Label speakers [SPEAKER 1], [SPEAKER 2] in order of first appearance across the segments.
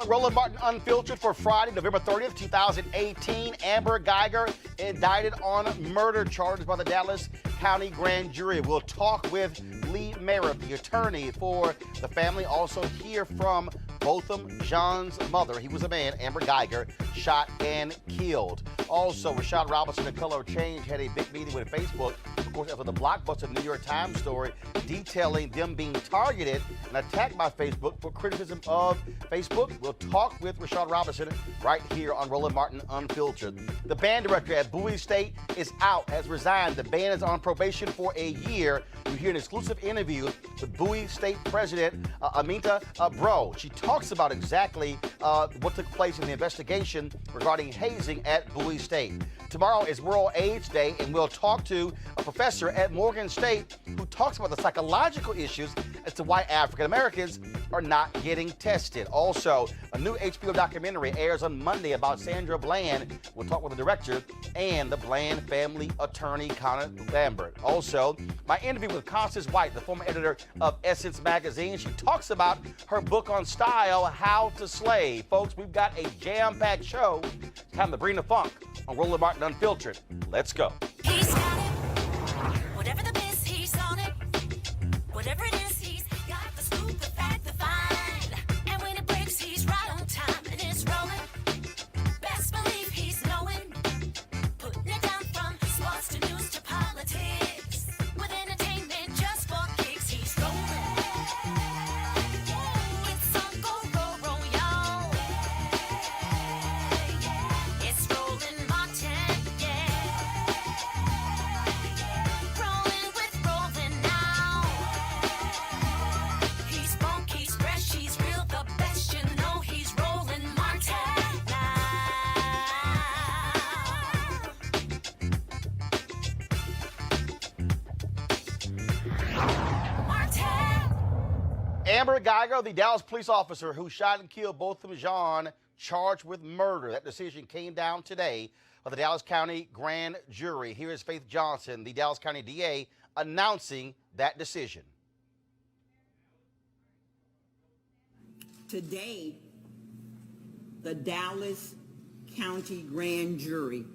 [SPEAKER 1] Roland Martin Unfiltered for Friday, November 30th, 2018. Amber Geiger indicted on murder charges by the Dallas County Grand Jury. We'll talk with Lee Merritt, the attorney for the family. Also hear from Botham Jean's mother. He was a man, Amber Geiger, shot and killed. Also, Rashad Robinson and Color of Change had a big meeting with Facebook, of course, after the blockbuster New York Times story detailing them being targeted and attacked by Facebook for criticism of Facebook. We'll talk with Rashad Robinson right here on Roland Martin Unfiltered. The band director at Bowie State is out, has resigned. The band is on probation for a year. You hear an exclusive interview with Bowie State President Amita Bro. She talks about exactly what took place in the investigation regarding hazing at Bowie State. Tomorrow is World AIDS Day, and we'll talk to a professor at Morgan State who talks about the psychological issues as to why African Americans are not getting tested. Also, a new HBO documentary airs on Monday about Sandra Bland. We'll talk with the director and the Bland family attorney, Connor Lambert. Also, my interview with Constance White, the former editor of Essence magazine. She talks about her book on style, How to Slay. Folks, we've got a jam-packed show. It's time to bring the funk on Roland Martin Unfiltered. Let's go.
[SPEAKER 2] He's got it. Whatever the biz, he's on it. Whatever it is, he's got the scoop, the fact, the find. And when it breaks, he's right on time and it's rolling. Best believe he's knowing. Putting it down from sports to news to politics. With entertainment just for kicks, he's rolling. It's on go, roll, y'all. It's Roland Martin, yeah. Rolling with Roland now. He's funk, he's fresh, he's real, the best, you know he's Roland Martin now. Martin.
[SPEAKER 1] Amber Geiger, the Dallas police officer who shot and killed Botham Jean, charged with murder. That decision came down today by the Dallas County Grand Jury. Here is Faith Johnson, the Dallas County DA, announcing that decision.
[SPEAKER 3] Today, the Dallas County Grand Jury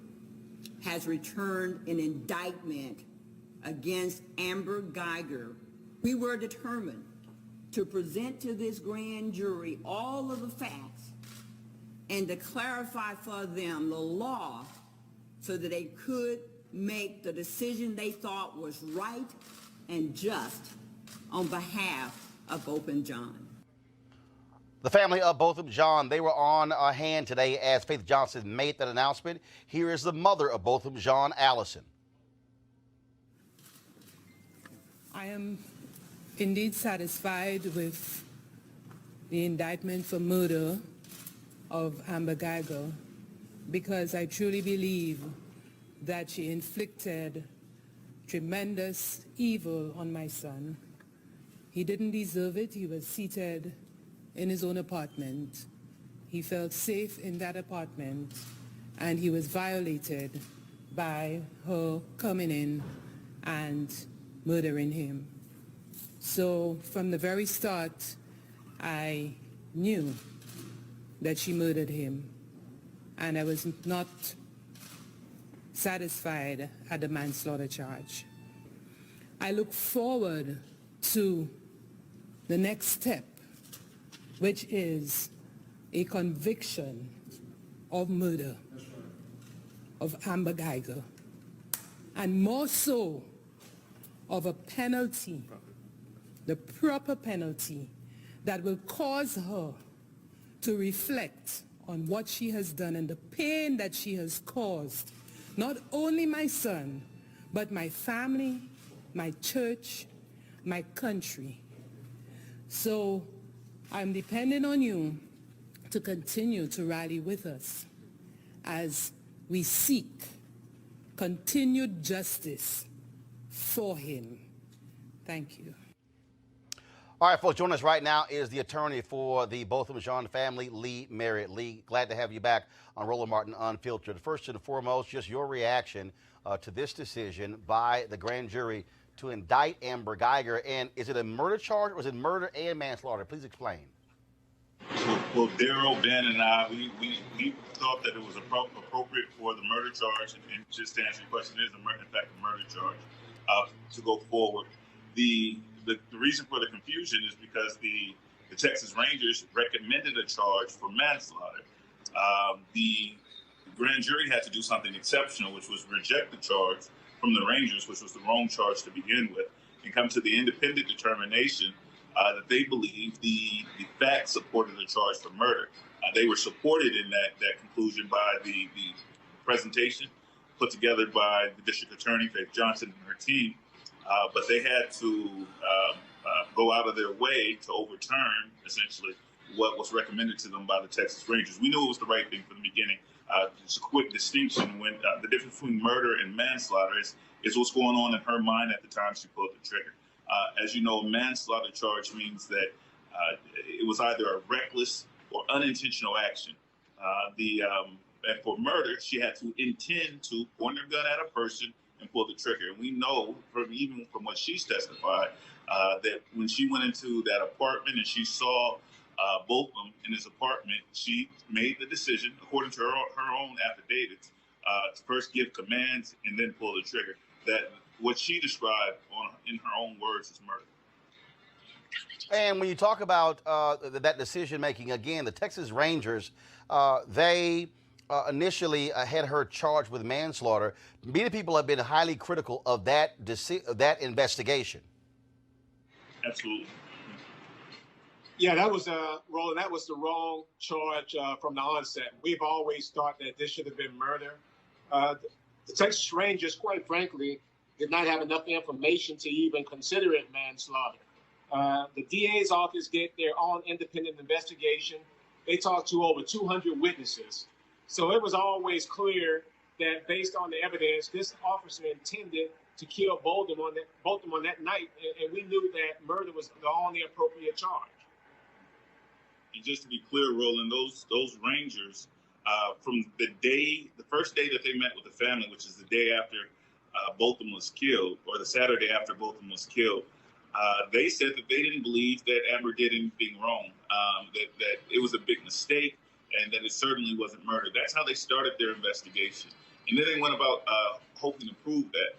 [SPEAKER 3] has returned an indictment against Amber Geiger. We were determined to present to this grand jury all of the facts and to clarify for them the law so that they could make the decision they thought was right and just on behalf of Botham Jean.
[SPEAKER 1] The family of Botham Jean, they were on hand today as Faith Johnson made that announcement. Here is the mother of Botham Jean, Allison.
[SPEAKER 4] I am indeed satisfied with the indictment for murder of Amber Geiger because I truly believe that she inflicted tremendous evil on my son. He didn't deserve it. He was seated in his own apartment. He felt safe in that apartment, and he was violated by her coming in and murdering him. So from the very start, I knew that she murdered him, and I was not satisfied at the manslaughter charge. I look forward to the next step, which is a conviction of murder of Amber Geiger, and more so of a penalty, the proper penalty that will cause her to reflect on what she has done and the pain that she has caused, not only my son, but my family, my church, my country. So I'm depending on you to continue to rally with us as we seek continued justice for him. Thank you.
[SPEAKER 1] All right, folks, joining us right now is the attorney for the Botham Jean family, Lee Merritt. Lee, glad to have you back on Roland Martin Unfiltered. First and foremost, just your reaction to this decision by the grand jury to indict Amber Geiger. And is it a murder charge or is it murder and manslaughter? Please explain.
[SPEAKER 5] Well, Daryl, Ben, and I, we thought that it was appropriate for the murder charge, and just to answer your question, it is in fact a murder charge, to go forward. The reason for the confusion is because the Texas Rangers recommended a charge for manslaughter. The grand jury had to do something exceptional, which was reject the charge from the Rangers, which was the wrong charge to begin with, and come to the independent determination that they believed the facts supported the charge for murder. They were supported in that conclusion by the presentation put together by the district attorney, Faith Johnson, and her team, but they had to go out of their way to overturn, essentially, what was recommended to them by the Texas Rangers. We knew it was the right thing from the beginning. Just a quick distinction, when the difference between murder and manslaughter is what's going on in her mind at the time she pulled the trigger. As you know, a manslaughter charge means that it was either a reckless or unintentional action. And for murder, she had to intend to point her gun at a person and pull the trigger. And we know, even from what she's testified, that when she went into that apartment and she saw both of them in his apartment, she made the decision, according to her own affidavits, to first give commands and then pull the trigger. That what she described in her own words is murder.
[SPEAKER 1] And when you talk about that decision making, again, the Texas Rangers, they initially had her charged with manslaughter. Many people have been highly critical of that investigation.
[SPEAKER 5] Absolutely.
[SPEAKER 6] Yeah, that was Roland. That was the wrong charge from the onset. We've always thought that this should have been murder. The Texas Rangers, quite frankly, did not have enough information to even consider it manslaughter. The DA's office did their own independent investigation. They talked to over 200 witnesses. So it was always clear that based on the evidence, this officer intended to kill both of them on that night, and we knew that murder was the only appropriate charge.
[SPEAKER 5] And just to be clear, Roland, those Rangers, from the first day that they met with the family, which is the day after Botham was killed, or the Saturday after Botham was killed, they said that they didn't believe that Amber did anything wrong, that it was a big mistake, and that it certainly wasn't murder. That's how they started their investigation. And then they went about hoping to prove that.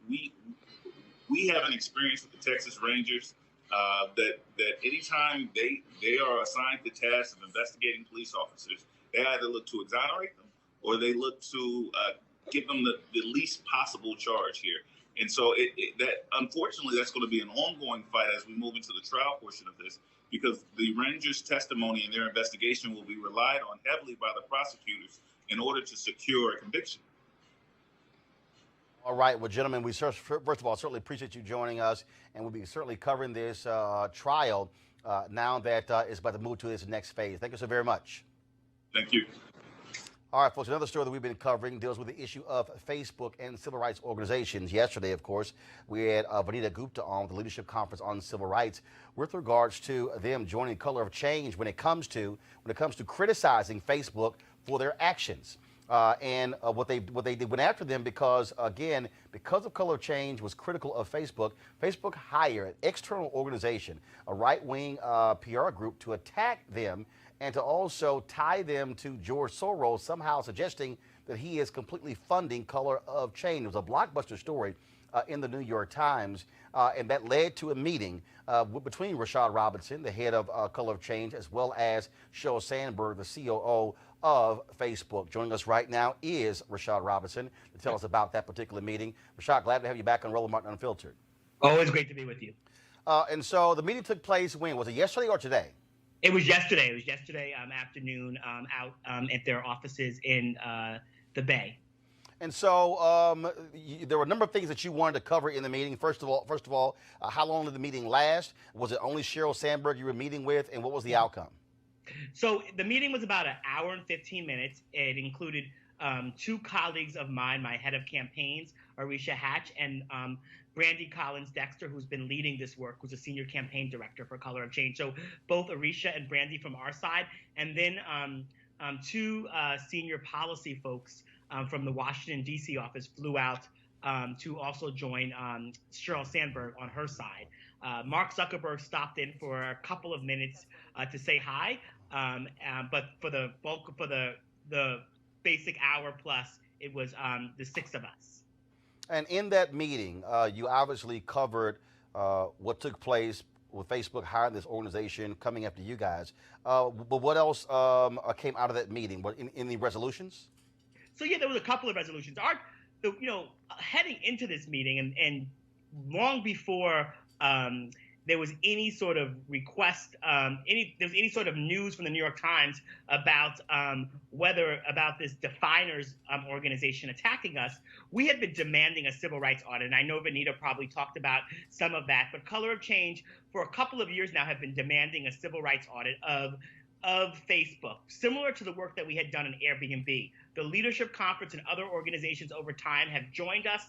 [SPEAKER 5] We have an experience with the Texas Rangers that anytime they are assigned the task of investigating police officers, they either look to exonerate them or they look to give them the least possible charge here. And so that unfortunately, that's going to be an ongoing fight as we move into the trial portion of this, because the Rangers' testimony and their investigation will be relied on heavily by the prosecutors in order to secure a conviction.
[SPEAKER 1] All right, well, gentlemen, we first of all certainly appreciate you joining us, and we'll be certainly covering this trial now that it's about to move to its next phase. Thank you so very much.
[SPEAKER 5] Thank you.
[SPEAKER 1] All right, folks, another story that we've been covering deals with the issue of Facebook and civil rights organizations. Yesterday, of course, we had Vanita Gupta on the Leadership Conference on Civil Rights with regards to them joining Color of Change when it comes to criticizing Facebook for their actions. And what they did went after them because of Color of Change was critical of Facebook. Facebook hired an external organization, a right-wing PR group, to attack them and to also tie them to George Soros, somehow suggesting that he is completely funding Color of Change. It was a blockbuster story in the New York Times, and that led to a meeting between Rashad Robinson, the head of Color of Change, as well as Sheryl Sandberg, the COO of Facebook. Joining us right now is Rashad Robinson to tell us about that particular meeting. Rashad, glad to have you back on Roland Martin Unfiltered.
[SPEAKER 7] Always great to be with you.
[SPEAKER 1] And so the meeting took place when? Was it yesterday or today?
[SPEAKER 7] It was yesterday. It was yesterday afternoon out at their offices in the Bay.
[SPEAKER 1] And so there were a number of things that you wanted to cover in the meeting. First of all, how long did the meeting last? Was it only Sheryl Sandberg you were meeting with, and what was the outcome?
[SPEAKER 7] So the meeting was about an hour and 15 minutes. It included two colleagues of mine, my head of campaigns, Arisha Hatch, and Brandy Collins-Dexter, who's been leading this work, who's a senior campaign director for Color of Change. So both Arisha and Brandy from our side, and then two senior policy folks from the Washington, D.C. office flew out to also join Sheryl Sandberg on her side. Mark Zuckerberg stopped in for a couple of minutes to say hi, but for the bulk, for the basic hour plus, it was the six of us.
[SPEAKER 1] And in that meeting, you obviously covered what took place with Facebook hiring this organization, coming after you guys. But what else came out of that meeting? What in the resolutions?
[SPEAKER 7] So yeah, there was a couple of resolutions. Heading into this meeting and long before there was any sort of request, any sort of news from the New York Times about about this Definers organization attacking us, we had been demanding a civil rights audit. And I know Vanita probably talked about some of that, but Color of Change for a couple of years now have been demanding a civil rights audit of Facebook, similar to the work that we had done in Airbnb. The Leadership Conference and other organizations over time have joined us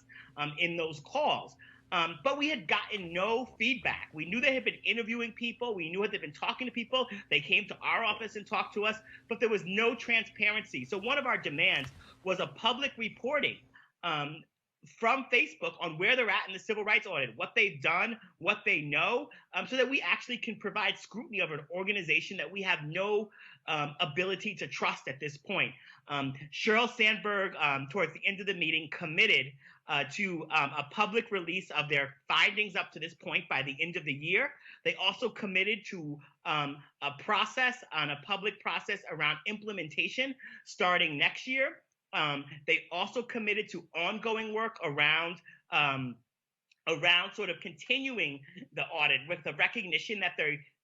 [SPEAKER 7] in those calls. But we had gotten no feedback. We knew they had been interviewing people. We knew they'd been talking to people. They came to our office and talked to us, but there was no transparency. So one of our demands was a public reporting from Facebook on where they're at in the civil rights audit, what they've done, what they know, so that we actually can provide scrutiny of an organization that we have no ability to trust at this point. Sheryl Sandberg, towards the end of the meeting, committed to a public release of their findings up to this point by the end of the year. They also committed to a public process around implementation starting next year. They also committed to ongoing work around sort of continuing the audit with the recognition that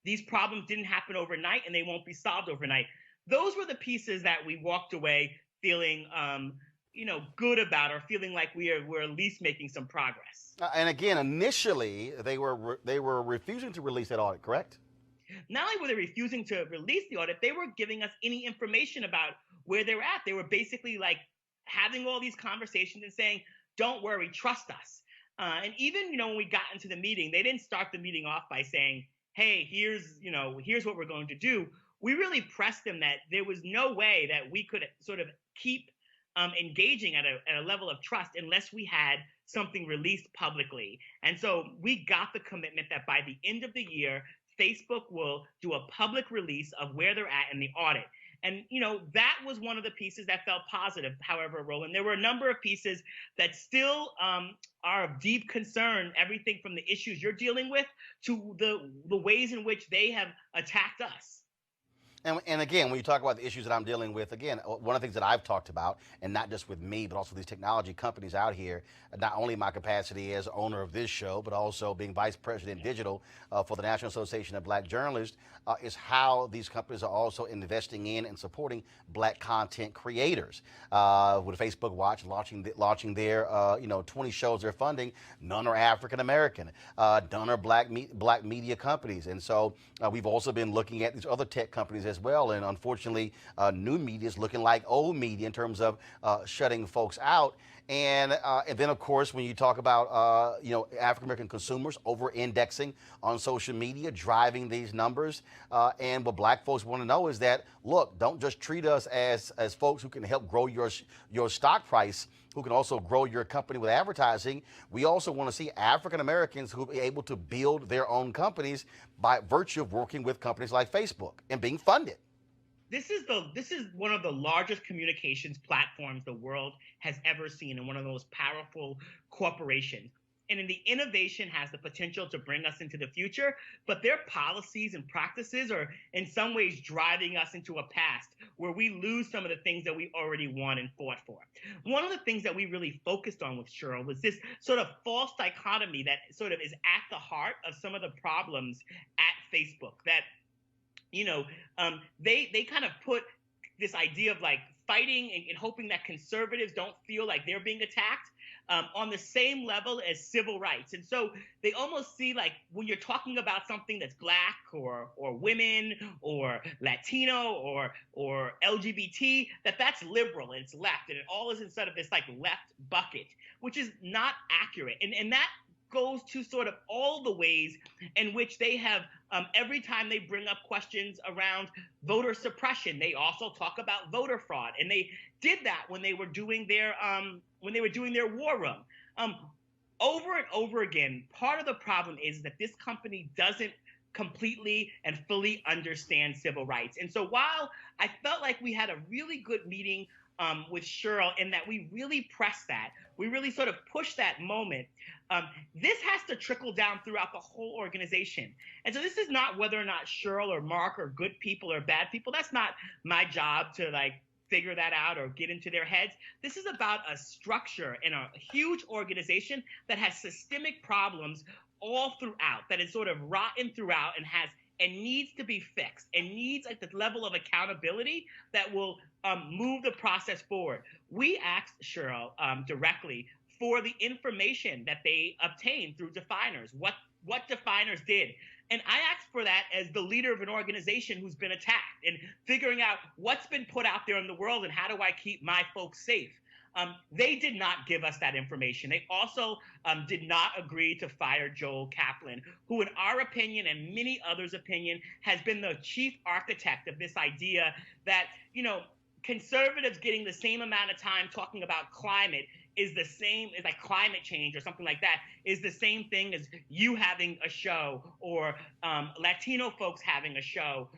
[SPEAKER 7] these problems didn't happen overnight and they won't be solved overnight. Those were the pieces that we walked away feeling good about, or feeling like we're at least making some progress.
[SPEAKER 1] And again, initially they were refusing to release that audit, correct?
[SPEAKER 7] Not only were they refusing to release the audit, they were giving us any information about where they were at. They were basically like having all these conversations and saying, "Don't worry, trust us." And even when we got into the meeting, they didn't start the meeting off by saying, "Hey, here's what we're going to do." We really pressed them that there was no way that we could sort of keep engaging at a level of trust unless we had something released publicly. And so we got the commitment that by the end of the year, Facebook will do a public release of where they're at in the audit. And, that was one of the pieces that felt positive. However, Roland, there were a number of pieces that still are of deep concern, everything from the issues you're dealing with to the ways in which they have attacked us.
[SPEAKER 1] And again, when you talk about the issues that I'm dealing with, again, one of the things that I've talked about, and not just with me, but also these technology companies out here, not only my capacity as owner of this show, but also being vice president digital for the National Association of Black Journalists, is how these companies are also investing in and supporting black content creators. With Facebook Watch launching their 20 shows they're funding, none are African American, none are black media companies. And so we've also been looking at these other tech companies as well, and unfortunately new media is looking like old media in terms of shutting folks out. And then, of course, when you talk about African American consumers over-indexing on social media, driving these numbers, and what black folks want to know is that, look, don't just treat us as folks who can help grow your stock price, who can also grow your company with advertising. We also want to see African Americans who be able to build their own companies by virtue of working with companies like Facebook and being funded.
[SPEAKER 7] This is one of the largest communications platforms the world has ever seen, and one of the most powerful corporations. And the innovation has the potential to bring us into the future, but their policies and practices are in some ways driving us into a past where we lose some of the things that we already won and fought for. One of the things that we really focused on with Sheryl was this sort of false dichotomy that sort of is at the heart of some of the problems at Facebook, that they kind of put this idea of like fighting and hoping that conservatives don't feel like they're being attacked on the same level as civil rights. And so they almost see like when you're talking about something that's black or women or Latino or LGBT, that's liberal and it's left, and it all is instead of this like left bucket, which is not accurate. And that goes to sort of all the ways in which they have, every time they bring up questions around voter suppression, they also talk about voter fraud, and they did that when they were doing their war room. over and over again, part of the problem is that this company doesn't completely and fully understand civil rights. And so while I felt like we had a really good meeting with Cheryl in that we really pressed that, we really sort of pushed that moment, this has to trickle down throughout the whole organization. And so this is not whether or not Cheryl or Mark are good people or bad people. That's not my job to figure that out or get into their heads. This is about a structure in a huge organization that has systemic problems all throughout, that is sort of rotten throughout and needs to be fixed and needs the level of accountability that will move the process forward. We asked Cheryl directly for the information that they obtained through definers, what definers did. And I asked for that as the leader of an organization who's been attacked and figuring out what's been put out there in the world and how do I keep my folks safe. They did not give us that information. They also did not agree to fire Joel Kaplan, who in our opinion and many others' opinion has been the chief architect of this idea that, conservatives getting the same amount of time talking about climate is the same as climate change or something like that is the same thing as you having a show or Latino folks having a show.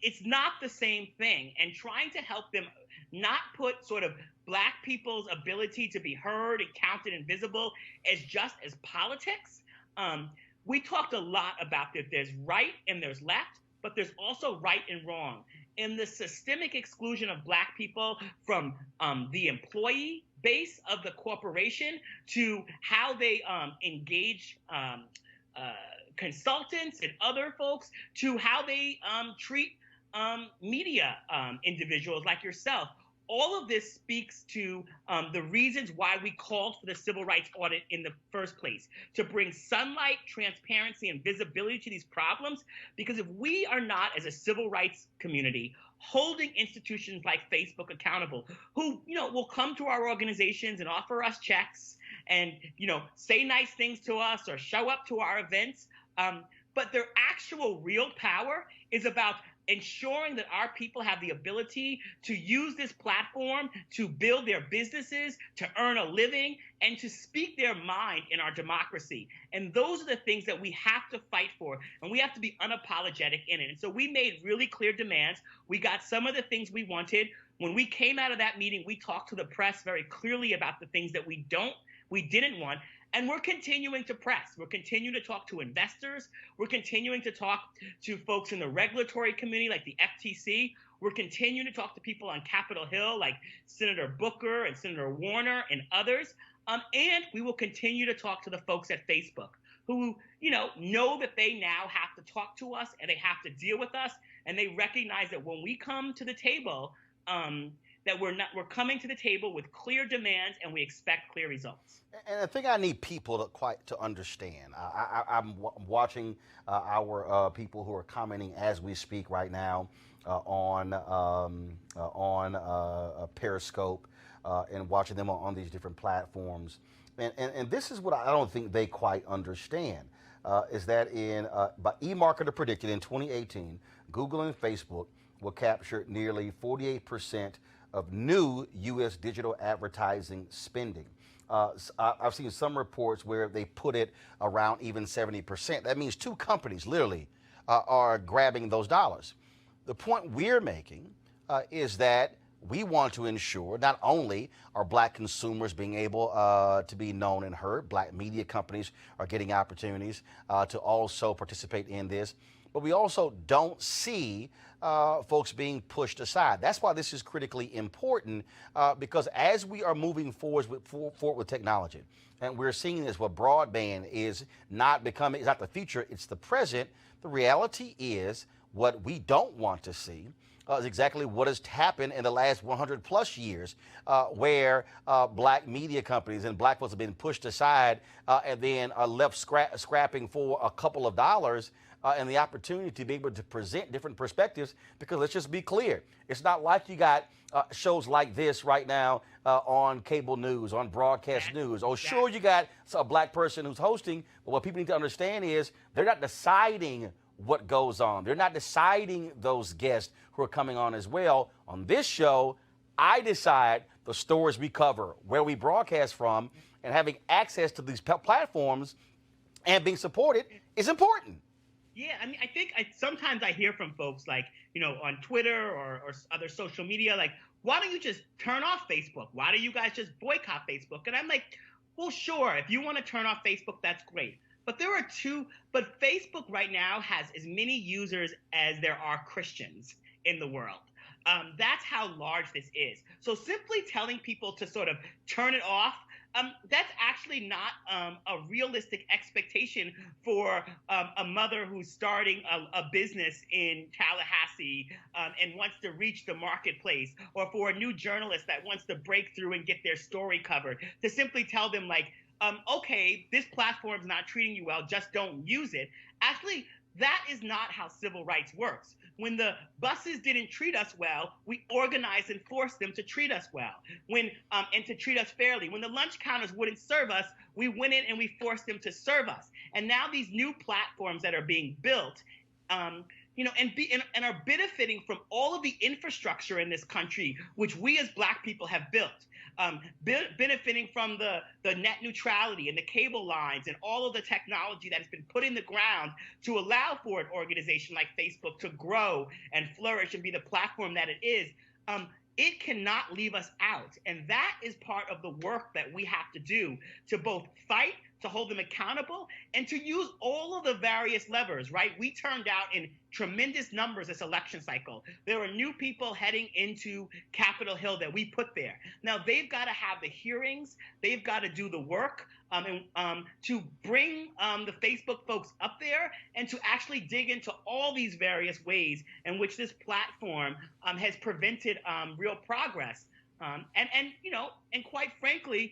[SPEAKER 7] It's not the same thing. And trying to help them not put sort of Black people's ability to be heard and counted and visible as just as politics. We talked a lot about that there's right and there's left, but there's also right and wrong. And the systemic exclusion of Black people from the employee base of the corporation to how they engage consultants and other folks to how they treat media individuals like yourself. All of this speaks to the reasons why we called for the civil rights audit in the first place, to bring sunlight, transparency, and visibility to these problems. Because if we are not, as a civil rights community, holding institutions like Facebook accountable, who will come to our organizations and offer us checks and say nice things to us or show up to our events, but their actual real power is about ensuring that our people have the ability to use this platform to build their businesses, to earn a living, and to speak their mind in our democracy. And those are the things that we have to fight for, and we have to be unapologetic in it. And so we made really clear demands. We got some of the things we wanted. When we came out of that meeting, we talked to the press very clearly about the things that we didn't want. And we're continuing to press. We're continuing to talk to investors. We're continuing to talk to folks in the regulatory community like the FTC. We're continuing to talk to people on Capitol Hill like Senator Booker and Senator Warner and others. And we will continue to talk to the folks at Facebook who, know that they now have to talk to us and they have to deal with us. And they recognize that when we come to the table, that we're coming to the table with clear demands and we expect clear results.
[SPEAKER 1] And I think I need people to understand. I'm watching our people who are commenting as we speak right now on Periscope and watching them on these different platforms. And this is what I don't think they quite understand. Is that by eMarketer predicted in 2018, Google and Facebook will capture nearly 48% of new U.S. digital advertising spending. I've seen some reports where they put it around even 70%. That means two companies literally are grabbing those dollars. The point we're making is that we want to ensure not only are Black consumers being able to be known and heard, Black media companies are getting opportunities to also participate in this, but we also don't see folks being pushed aside. That's why this is critically important because as we are moving forward with technology, and we're seeing this where broadband is not the future, it's the present. The reality is what we don't want to see is exactly what has happened in the last 100 plus years where Black media companies and Black folks have been pushed aside and then are left scrapping for a couple of dollars and the opportunity to be able to present different perspectives, because let's just be clear, it's not like you got shows like this right now on cable news, on broadcast news. Oh, sure, you got a Black person who's hosting, but what people need to understand is they're not deciding what goes on. They're not deciding those guests who are coming on as well. On this show, I decide the stories we cover, where we broadcast from, and having access to these platforms and being supported is important.
[SPEAKER 7] Yeah, I mean, I think sometimes I hear from folks like, on Twitter or other social media, like, why don't you just turn off Facebook? Why do you guys just boycott Facebook? And I'm like, well, sure, if you want to turn off Facebook, that's great. But but Facebook right now has as many users as there are Christians in the world. That's how large this is. So simply telling people to sort of turn it off, that's actually not a realistic expectation for a mother who's starting a business in Tallahassee and wants to reach the marketplace, or for a new journalist that wants to break through and get their story covered, to simply tell them, like, okay, this platform's not treating you well, just don't use it. Actually, that is not how civil rights works. When the buses didn't treat us well, we organized and forced them to treat us well, and to treat us fairly. When the lunch counters wouldn't serve us, we went in and we forced them to serve us. And now these new platforms that are being built, and are benefiting from all of the infrastructure in this country, which we as Black people have built. Benefiting from the net neutrality and the cable lines and all of the technology that has been put in the ground to allow for an organization like Facebook to grow and flourish and be the platform that it is, it cannot leave us out. And that is part of the work that we have to do to both fight, to hold them accountable, and to use all of the various levers, right? We turned out in tremendous numbers this election cycle. There are new people heading into Capitol Hill that we put there. Now, they've got to have the hearings. They've got to do the work to bring the Facebook folks up there and to actually dig into all these various ways in which this platform has prevented real progress. And quite frankly,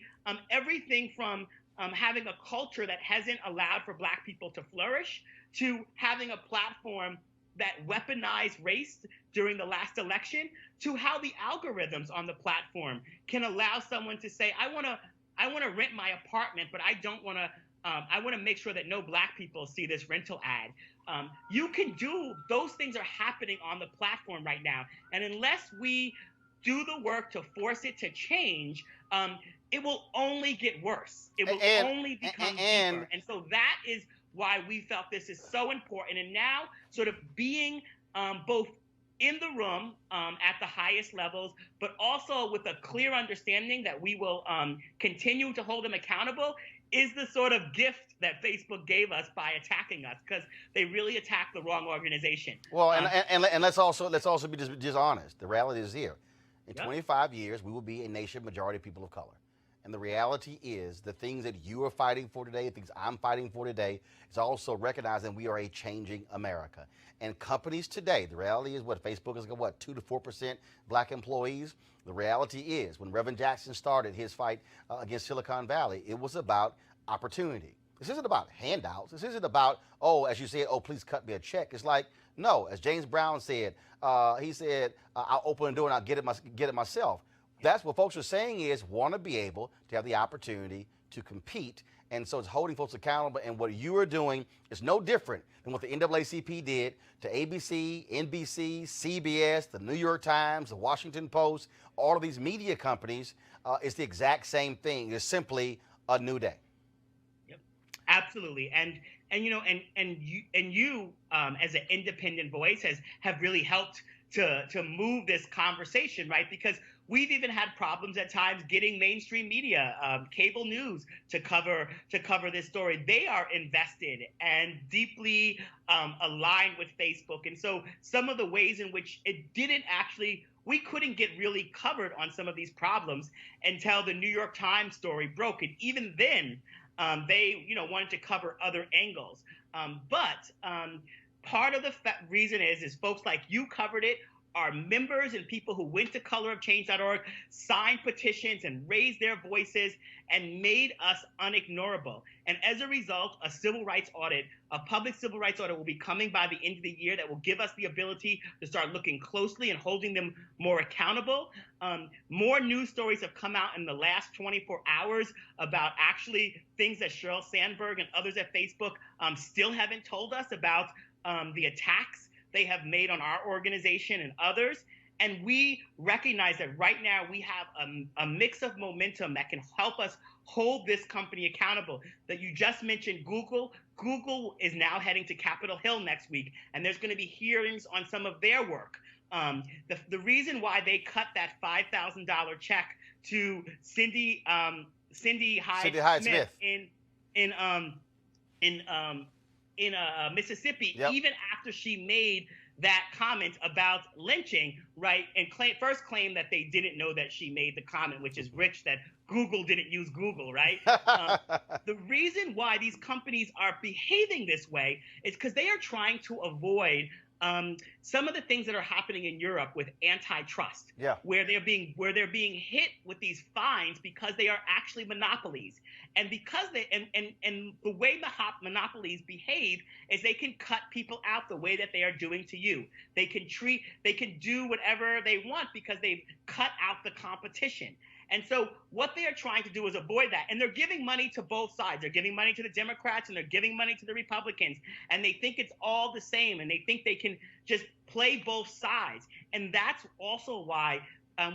[SPEAKER 7] everything from having a culture that hasn't allowed for Black people to flourish, to having a platform that weaponized race during the last election, to how the algorithms on the platform can allow someone to say, I want to rent my apartment, but I don't want to. I want to make sure that no Black people see this rental ad. You can do those things are happening on the platform right now, and unless we do the work to force it to change, it will only get worse. It will only become deeper. And so that is why we felt this is so important. And now sort of being both in the room at the highest levels, but also with a clear understanding that we will continue to hold them accountable, is the sort of gift that Facebook gave us by attacking us, because they really attacked the wrong organization.
[SPEAKER 1] Well, and let's also be just honest. The reality is here. In 25 years, we will be a nation majority of people of color. And the reality is the things that you are fighting for today, the things I'm fighting for today, is also recognizing we are a changing America. And companies today, the reality is Facebook is 2 to 4% Black employees. The reality is when Reverend Jackson started his fight against Silicon Valley, it was about opportunity. This isn't about handouts. This isn't about, as you said, please cut me a check. It's like, no, as James Brown said, he said, I'll open the door and I'll get it myself. That's what folks are saying is want to be able to have the opportunity to compete. And so it's holding folks accountable. And what you are doing is no different than what the NAACP did to ABC, NBC, CBS, the New York Times, the Washington Post, all of these media companies. It's the exact same thing. It's simply a new day.
[SPEAKER 7] Yep, absolutely. And you as an independent voice have really helped to move this conversation, right? Because we've even had problems at times getting mainstream media, cable news to cover this story. They are invested and deeply aligned with Facebook. And so some of the ways in which we couldn't get really covered on some of these problems until the New York Times story broke. And even then, they wanted to cover other angles. But part of the reason is folks like you covered it. Our members and people who went to colorofchange.org signed petitions and raised their voices and made us unignorable. And as a result, a public civil rights audit will be coming by the end of the year that will give us the ability to start looking closely and holding them more accountable. More news stories have come out in the last 24 hours about actually things that Sheryl Sandberg and others at Facebook still haven't told us about the attacks they have made on our organization and others. And we recognize that right now we have a mix of momentum that can help us hold this company accountable. That you just mentioned, Google. Google is now heading to Capitol Hill next week, and there's going to be hearings on some of their work. The reason why they cut that $5,000 check to Cindy Hyde-Smith in Mississippi,
[SPEAKER 1] Yep.
[SPEAKER 7] even after she made that comment about lynching, right? And first claimed that they didn't know that she made the comment, which is rich that Google didn't use Google, right? The reason why these companies are behaving this way is because they are trying to avoid some of the things that are happening in Europe with antitrust, where they're being hit with these fines because they are actually monopolies, and because and the way monopolies behave is they can cut people out the way that they are doing to you. They can do whatever they want because they've cut out the competition. And so what they are trying to do is avoid that. And they're giving money to both sides. They're giving money to the Democrats and they're giving money to the Republicans. And they think it's all the same. And they think they can just play both sides. And that's also why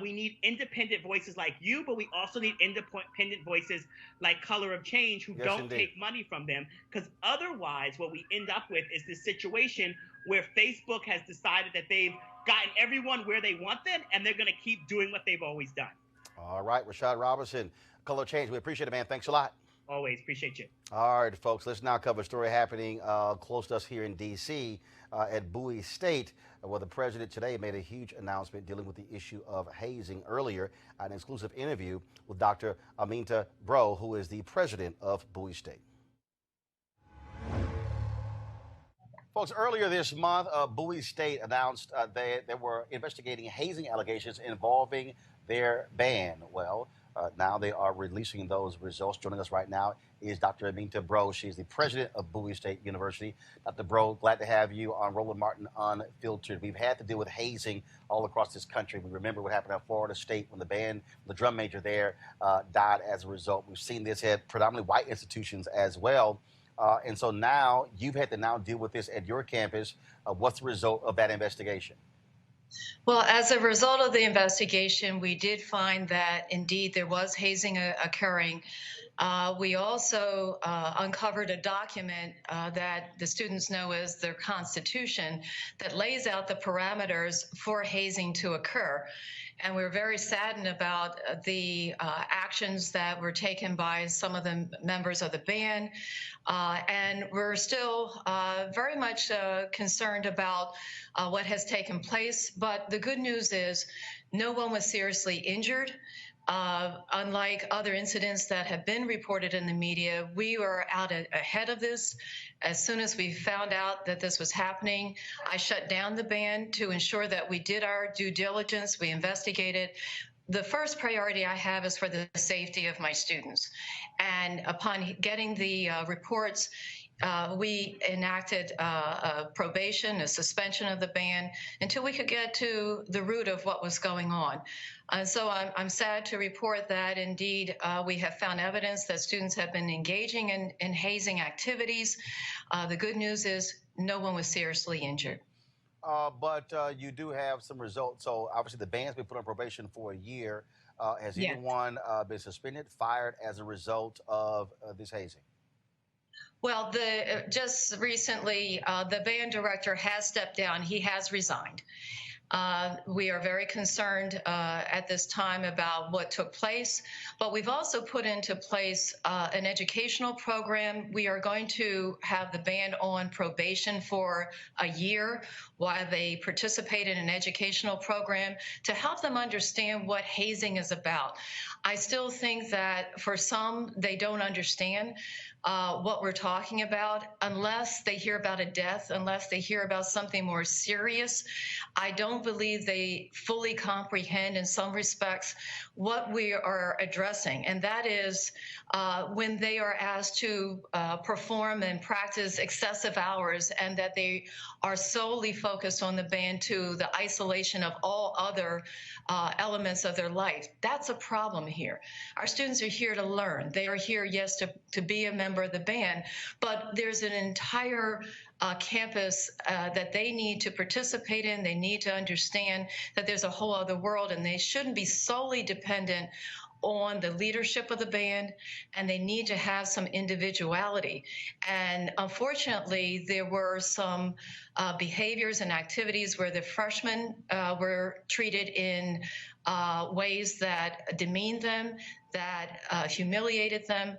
[SPEAKER 7] we need independent voices like you, but we also need independent voices like Color of Change who don't take money from them. Because otherwise what we end up with is this situation where Facebook has decided that they've gotten everyone where they want them and they're going to keep doing what they've always done.
[SPEAKER 1] All right, Rashad Robinson, Color Change. We appreciate it, man. Thanks a lot.
[SPEAKER 7] Always appreciate you.
[SPEAKER 1] All right, folks, let's now cover a story happening close to us here in D.C. At Bowie State, where the president today made a huge announcement dealing with the issue of hazing. Earlier, an exclusive interview with Dr. Aminta Bro, who is the president of Bowie State. Folks, earlier this month, Bowie State announced they were investigating hazing allegations involving their band. Well, now they are releasing those results. Joining us right now is Dr. Aminta Bro. She's the president of Bowie State University. Dr. Bro, glad to have you on Roland Martin Unfiltered. We've had to deal with hazing all across this country. We remember what happened at Florida State when the drum major there died as a result. We've seen this at predominantly white institutions as well. And so now you've had to now deal with this at your campus. What's the result of that investigation?
[SPEAKER 8] Well, as a result of the investigation, we did find that indeed there was hazing occurring. We also uncovered a document that the students know as their constitution that lays out the parameters for hazing to occur. And we're very saddened about the actions that were taken by some of the members of the band. And we're still very much concerned about what has taken place. But the good news is no one was seriously injured. Unlike other incidents that have been reported in the media, we were out ahead of this. As soon as we found out that this was happening, I shut down the band to ensure that we did our due diligence, we investigated. The first priority I have is for the safety of my students. And upon getting the reports, we enacted a probation, a suspension of the ban until we could get to the root of what was going on. And so I'm sad to report that indeed we have found evidence that students have been engaging in hazing activities. The good news is no one was seriously injured.
[SPEAKER 1] But you do have some results. So obviously the band's been put on probation for a year. Has anyone been suspended, fired as a result of this hazing?
[SPEAKER 8] Well, just recently, the band director has stepped down. He has resigned. We are very concerned at this time about what took place, but we've also put into place an educational program. We are going to have the band on probation for a year while they participate in an educational program to help them understand what hazing is about. I still think that for some, they don't understand what we're talking about unless they hear about a death, unless they hear about something more serious. I don't believe they fully comprehend in some respects what we are addressing, and that is when they are asked to perform and practice excessive hours and that they are solely focused on the band to the isolation of all other elements of their life. That's a problem here. Our students are here to learn. They are here, yes, to be a member member of the band, but there's an entire campus that they need to participate in. They need to understand that there's a whole other world, and they shouldn't be solely dependent on the leadership of the band, and they need to have some individuality. And unfortunately, there were some behaviors and activities where the freshmen were treated in ways that demeaned them, that humiliated them,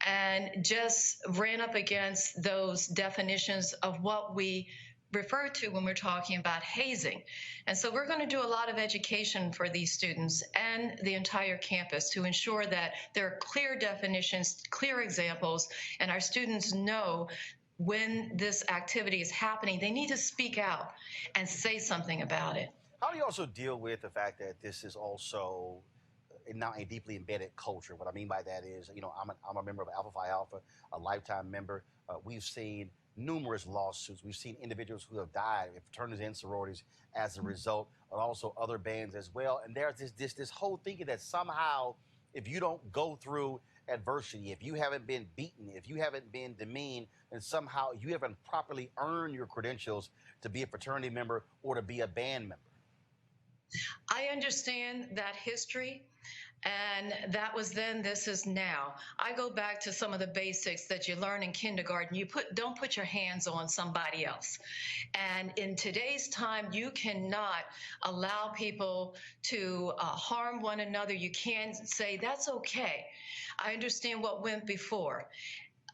[SPEAKER 8] and just ran up against those definitions of what we refer to when we're talking about hazing. And so we're going to do a lot of education for these students and the entire campus to ensure that there are clear definitions, clear examples, and our students know when this activity is happening, they need to speak out and say something about it.
[SPEAKER 1] How do you also deal with the fact that this is also now a deeply embedded culture? What I mean by that is, you know, I'm a member of Alpha Phi Alpha, a lifetime member. We've seen numerous lawsuits. We've seen individuals who have died in fraternities and sororities as a result, but also other bands as well. And there's this whole thinking that somehow, if you don't go through adversity, if you haven't been beaten, if you haven't been demeaned, then somehow you haven't properly earned your credentials to be a fraternity member or to be a band member.
[SPEAKER 8] I understand that history, and that was then, this is now. I go back to some of the basics that you learn in kindergarten. Don't put your hands on somebody else. And in today's time, you cannot allow people to harm one another. You can't say, that's okay. I understand what went before.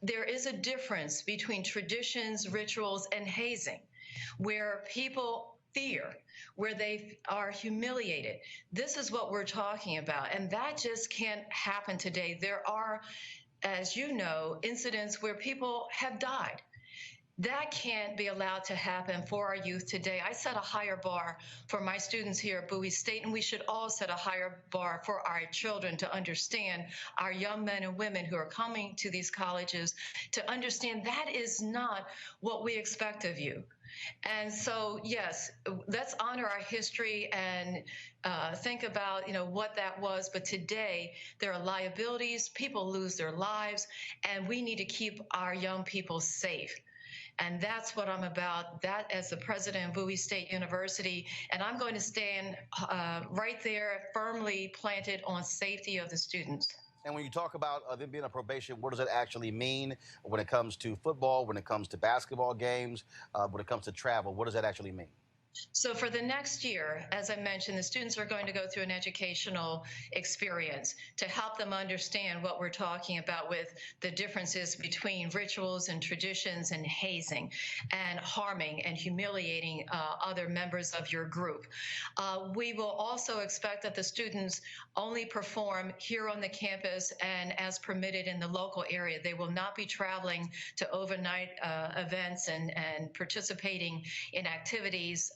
[SPEAKER 8] There is a difference between traditions, rituals, and hazing, where people fear, where they are humiliated. This is what we're talking about, and that just can't happen today. There are, as you know, incidents where people have died. That can't be allowed to happen for our youth today. I set a higher bar for my students here at Bowie State, and we should all set a higher bar for our children to understand, our young men and women who are coming to these colleges, to understand that is not what we expect of you. And so, yes, let's honor our history and think about, you know, what that was. But today, there are liabilities, people lose their lives, and we need to keep our young people safe. And that's what I'm about, that as the president of Bowie State University. And I'm going to stand right there, firmly planted on safety of the students.
[SPEAKER 1] And when you talk about them being on probation, what does that actually mean when it comes to football, when it comes to basketball games, when it comes to travel? What does that actually mean?
[SPEAKER 8] So for the next year, as I mentioned, the students are going to go through an educational experience to help them understand what we're talking about with the differences between rituals and traditions and hazing and harming and humiliating other members of your group. We will also expect that the students only perform here on the campus and as permitted in the local area. They will not be traveling to overnight events and participating in activities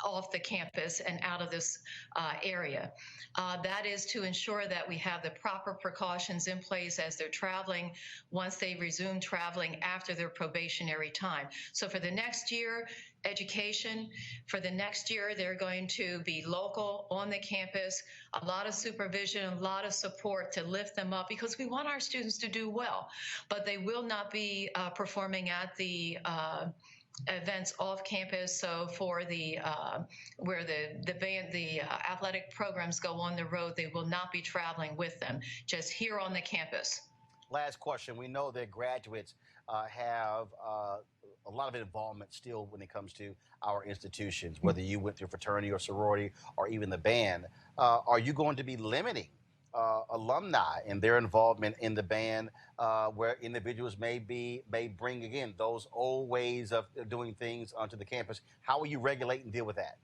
[SPEAKER 8] off the campus and out of this area. That is to ensure that we have the proper precautions in place as they're traveling, once they resume traveling after their probationary time. So for the next year, education. For the next year, they're going to be local on the campus, a lot of supervision, a lot of support to lift them up, because we want our students to do well, but they will not be performing at the events off campus. So for the where the band, the athletic programs go on the road, they will not be traveling with them, just here on the campus.
[SPEAKER 1] Last question. We know that graduates have a lot of involvement still when it comes to our institutions, whether you went through fraternity or sorority or even the band. Are you going to be limiting alumni in their involvement in the band, where individuals may bring, again, those old ways of doing things onto the campus? How will you regulate and deal with that?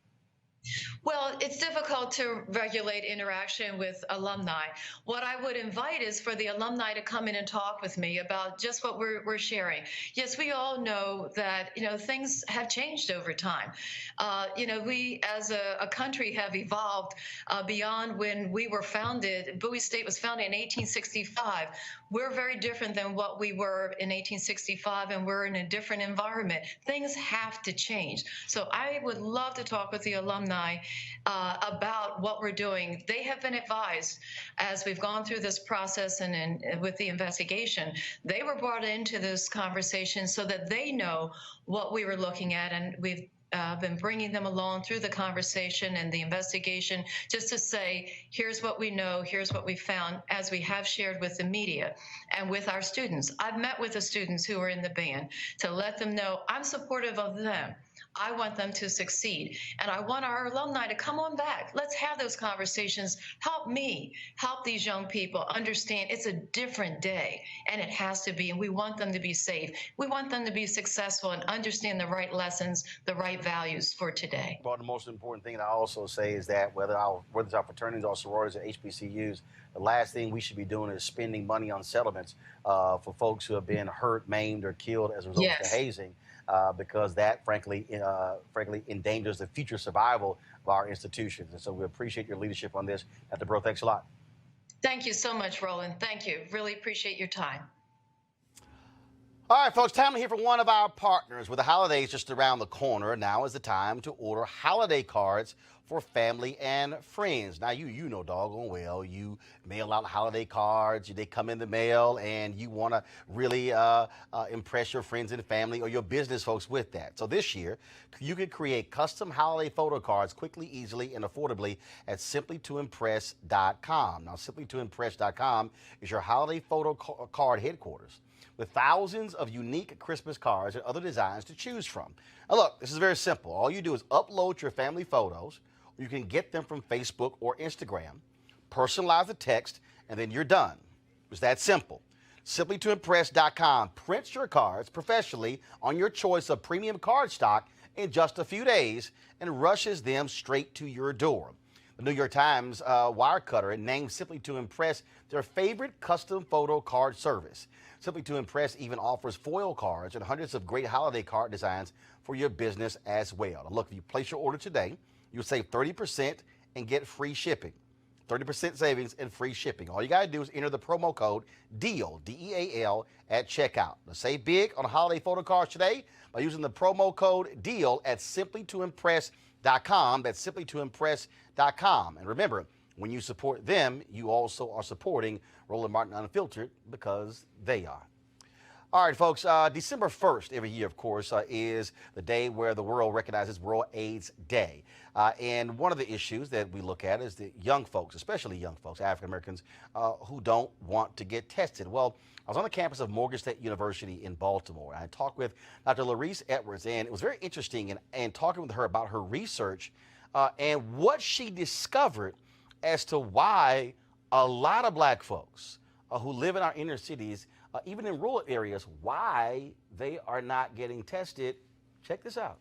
[SPEAKER 8] Well, it's difficult to regulate interaction with alumni. What I would invite is for the alumni to come in and talk with me about just what we're sharing. Yes, we all know that, you know, things have changed over time. You know, we as a country have evolved beyond when we were founded. Bowie State was founded in 1865. We're very different than what we were in 1865, and we're in a different environment. Things have to change. So I would love to talk with the alumni alumni about what we're doing. They have been advised as we've gone through this process and with the investigation. They were brought into this conversation so that they know what we were looking at, and we've been bringing them along through the conversation and the investigation just to say, here's what we know, here's what we found, as we have shared with the media and with our students. I've met with the students who are in the band to let them know I'm supportive of them. I want them to succeed. And I want our alumni to come on back. Let's have those conversations. Help me, help these young people understand it's a different day, and it has to be. And we want them to be safe. We want them to be successful and understand the right lessons, the right values for today.
[SPEAKER 1] Well, the most important thing that I also say is that whether it's our fraternities or sororities or HBCUs, the last thing we should be doing is spending money on settlements for folks who have been hurt, maimed, or killed as a result of the hazing. Because that, frankly, endangers the future survival of our institutions. And so we appreciate your leadership on this. Dr. Breaux, thanks a lot.
[SPEAKER 8] Thank you so much, Roland. Thank you. Really appreciate your time.
[SPEAKER 1] All right, folks, time to hear from one of our partners. With the holidays just around the corner, now is the time to order holiday cards for family and friends. Now, you know doggone well, you mail out holiday cards, they come in the mail, and you want to really impress your friends and family or your business folks with that. So this year, you can create custom holiday photo cards quickly, easily, and affordably at simplytoimpress.com. Now, simplytoimpress.com is your holiday photo card headquarters, with thousands of unique Christmas cards and other designs to choose from. Now look, this is very simple. All you do is upload your family photos. You can get them from Facebook or Instagram, personalize the text, and then you're done. It's that simple. Simplytoimpress.com prints your cards professionally on your choice of premium card stock in just a few days and rushes them straight to your door. The New York Times Wirecutter named Simply to Impress their favorite custom photo card service. Simply to Impress even offers foil cards and hundreds of great holiday card designs for your business as well. Now look, if you place your order today, you'll save 30% and get free shipping. 30% savings and free shipping. All you got to do is enter the promo code DEAL, D-E-A-L, at checkout. Now save big on holiday photo cards today by using the promo code DEAL at simplytoimpress.com. That's simplytoimpress.com. And remember, when you support them, you also are supporting Roland Martin Unfiltered, because they are. All right, folks, December 1st every year, of course, is the day where the world recognizes World AIDS Day. And one of the issues that we look at is the young folks, especially young folks, African Americans, who don't want to get tested. Well, I was on the campus of Morgan State University in Baltimore. I talked with Dr. Larice Edwards, and it was very interesting and talking with her about her research and what she discovered as to why a lot of black folks who live in our inner cities, even in rural areas, why they are not getting tested. Check this out.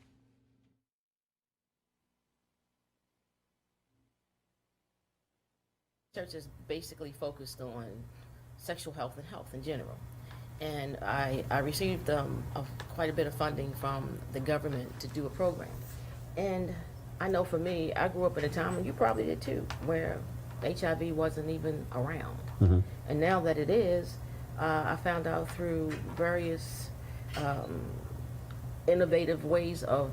[SPEAKER 9] Research is basically focused on sexual health and health in general. And I received quite a bit of funding from the government to do a program. And I know for me, I grew up at a time, and you probably did too, where HIV wasn't even around. Mm-hmm. And now that it is, I found out through various innovative ways of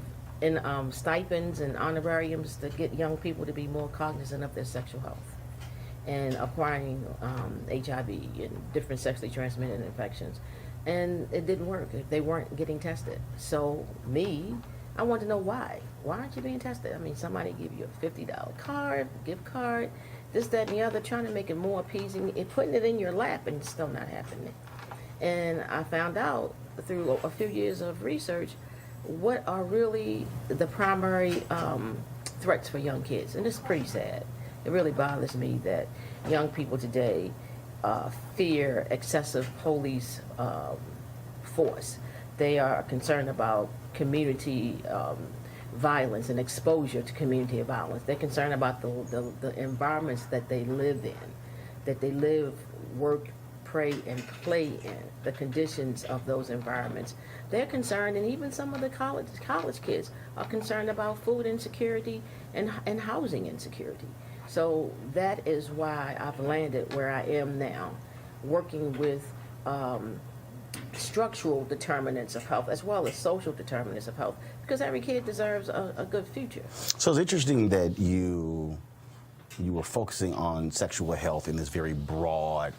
[SPEAKER 9] stipends and honorariums to get young people to be more cognizant of their sexual health and acquiring HIV and different sexually transmitted infections. And it didn't work. They weren't getting tested. So I want to know why. Why aren't you being tested? I mean, somebody give you a $50 card, gift card, this, that, and the other, trying to make it more appeasing, putting it in your lap, and it's still not happening. And I found out through a few years of research what are really the primary threats for young kids. And it's pretty sad. It really bothers me that young people today fear excessive police force. They are concerned about community violence and exposure to community violence. They're concerned about the environments that they live in, that they live, work, pray, and play in, the conditions of those environments. They're concerned, and even some of the college kids are concerned about food insecurity and housing insecurity. So that is why I've landed where I am now, working with structural determinants of health as well as social determinants of health, because every kid deserves a good future.
[SPEAKER 1] So it's interesting that you were focusing on sexual health in this very broad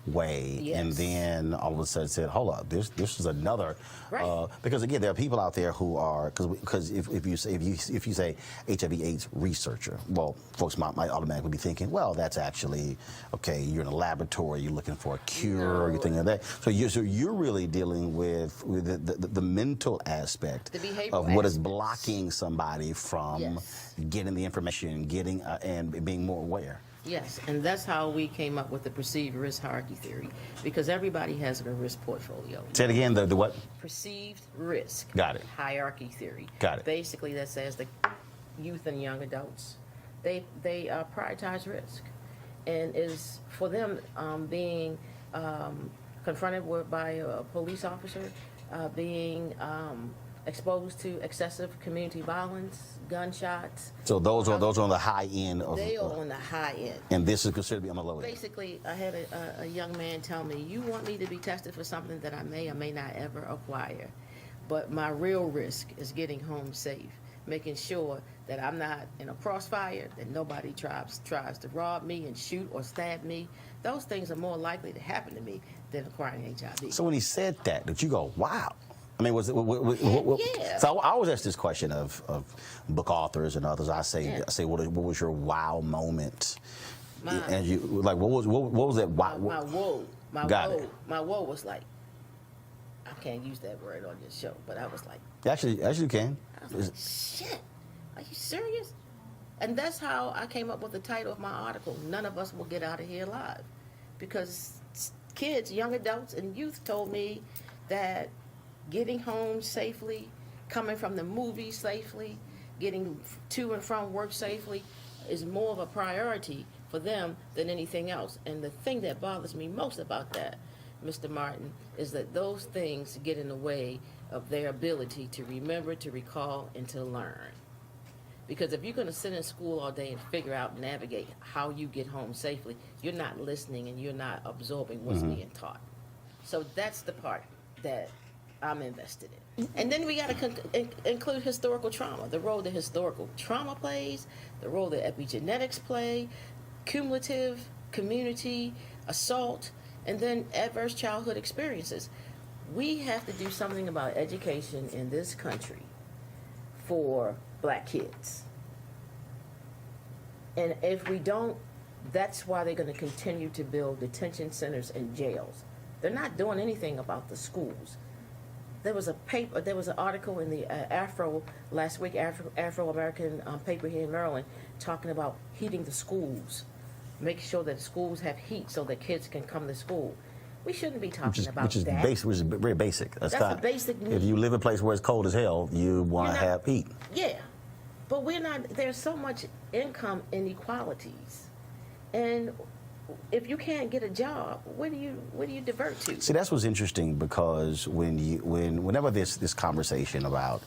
[SPEAKER 1] way,
[SPEAKER 9] Yes.
[SPEAKER 1] and then all of a sudden said, "Hold up, this is another."
[SPEAKER 9] Right.
[SPEAKER 1] Because again, there are people out there who are because if you say HIV/AIDS researcher, well, folks might automatically be thinking, well, that's actually okay. You're in a laboratory, you're looking for a cure, or you're thinking of that. So you're really dealing with the mental aspect
[SPEAKER 9] The behavioral
[SPEAKER 1] of what is
[SPEAKER 9] aspects.
[SPEAKER 1] blocking somebody from
[SPEAKER 9] Yes.
[SPEAKER 1] getting the information, getting and being more aware.
[SPEAKER 9] Yes, and that's how we came up with the perceived risk hierarchy theory, because everybody has a risk portfolio.
[SPEAKER 1] Say it again. The what?
[SPEAKER 9] Perceived risk.
[SPEAKER 1] Got it.
[SPEAKER 9] Hierarchy theory.
[SPEAKER 1] Got it.
[SPEAKER 9] Basically, that says the youth and young adults, they prioritize risk, and is for them being confronted by a police officer, being exposed to excessive community violence, gunshots.
[SPEAKER 1] So those are on the high end of.
[SPEAKER 9] They are on the high end.
[SPEAKER 1] And this is considered to be on the low end.
[SPEAKER 9] Basically, I had a young man tell me, you want me to be tested for something that I may or may not ever acquire, but my real risk is getting home safe, making sure that I'm not in a crossfire, that nobody tries to rob me and shoot or stab me. Those things are more likely to happen to me than acquiring HIV.
[SPEAKER 1] So when he said that, did you go, wow? I mean, was it?
[SPEAKER 9] Yeah.
[SPEAKER 1] So I always ask this question of book authors and others. I say,
[SPEAKER 9] Yeah.
[SPEAKER 1] what was your wow moment?
[SPEAKER 9] Mine.
[SPEAKER 1] And you like, what was that wow?
[SPEAKER 9] My whoa.
[SPEAKER 1] Got it.
[SPEAKER 9] My whoa was like, I can't use that word on this show, but I was like,
[SPEAKER 1] Actually, you can.
[SPEAKER 9] I was like, shit, are you serious? And that's how I came up with the title of my article, None of Us Will Get Out of Here Alive. Because kids, young adults, and youth told me that getting home safely, coming from the movies safely, getting to and from work safely is more of a priority for them than anything else. And the thing that bothers me most about that, Mr. Martin, is that those things get in the way of their ability to remember, to recall, and to learn. Because if you're going to sit in school all day and figure out and navigate how you get home safely, you're not listening and you're not absorbing what's being taught. So that's the part that I'm invested in. And then we got to include historical trauma, the role that historical trauma plays, the role that epigenetics play, cumulative, community, assault, and then adverse childhood experiences. We have to do something about education in this country for black kids. And if we don't, that's why they're going to continue to build detention centers and jails. They're not doing anything about the schools. There was an article in the last week, Afro-American paper here in Maryland, talking about heating the schools, making sure that the schools have heat so that kids can come to school. We shouldn't be talking about that.
[SPEAKER 1] Which is very basic.
[SPEAKER 9] That's a basic need.
[SPEAKER 1] If you live in a place where it's cold as hell, you want to have heat.
[SPEAKER 9] Yeah, but we're not. There's so much income inequalities, and if you can't get a job, where do you divert to?
[SPEAKER 1] See, that's what's interesting, because whenever this conversation about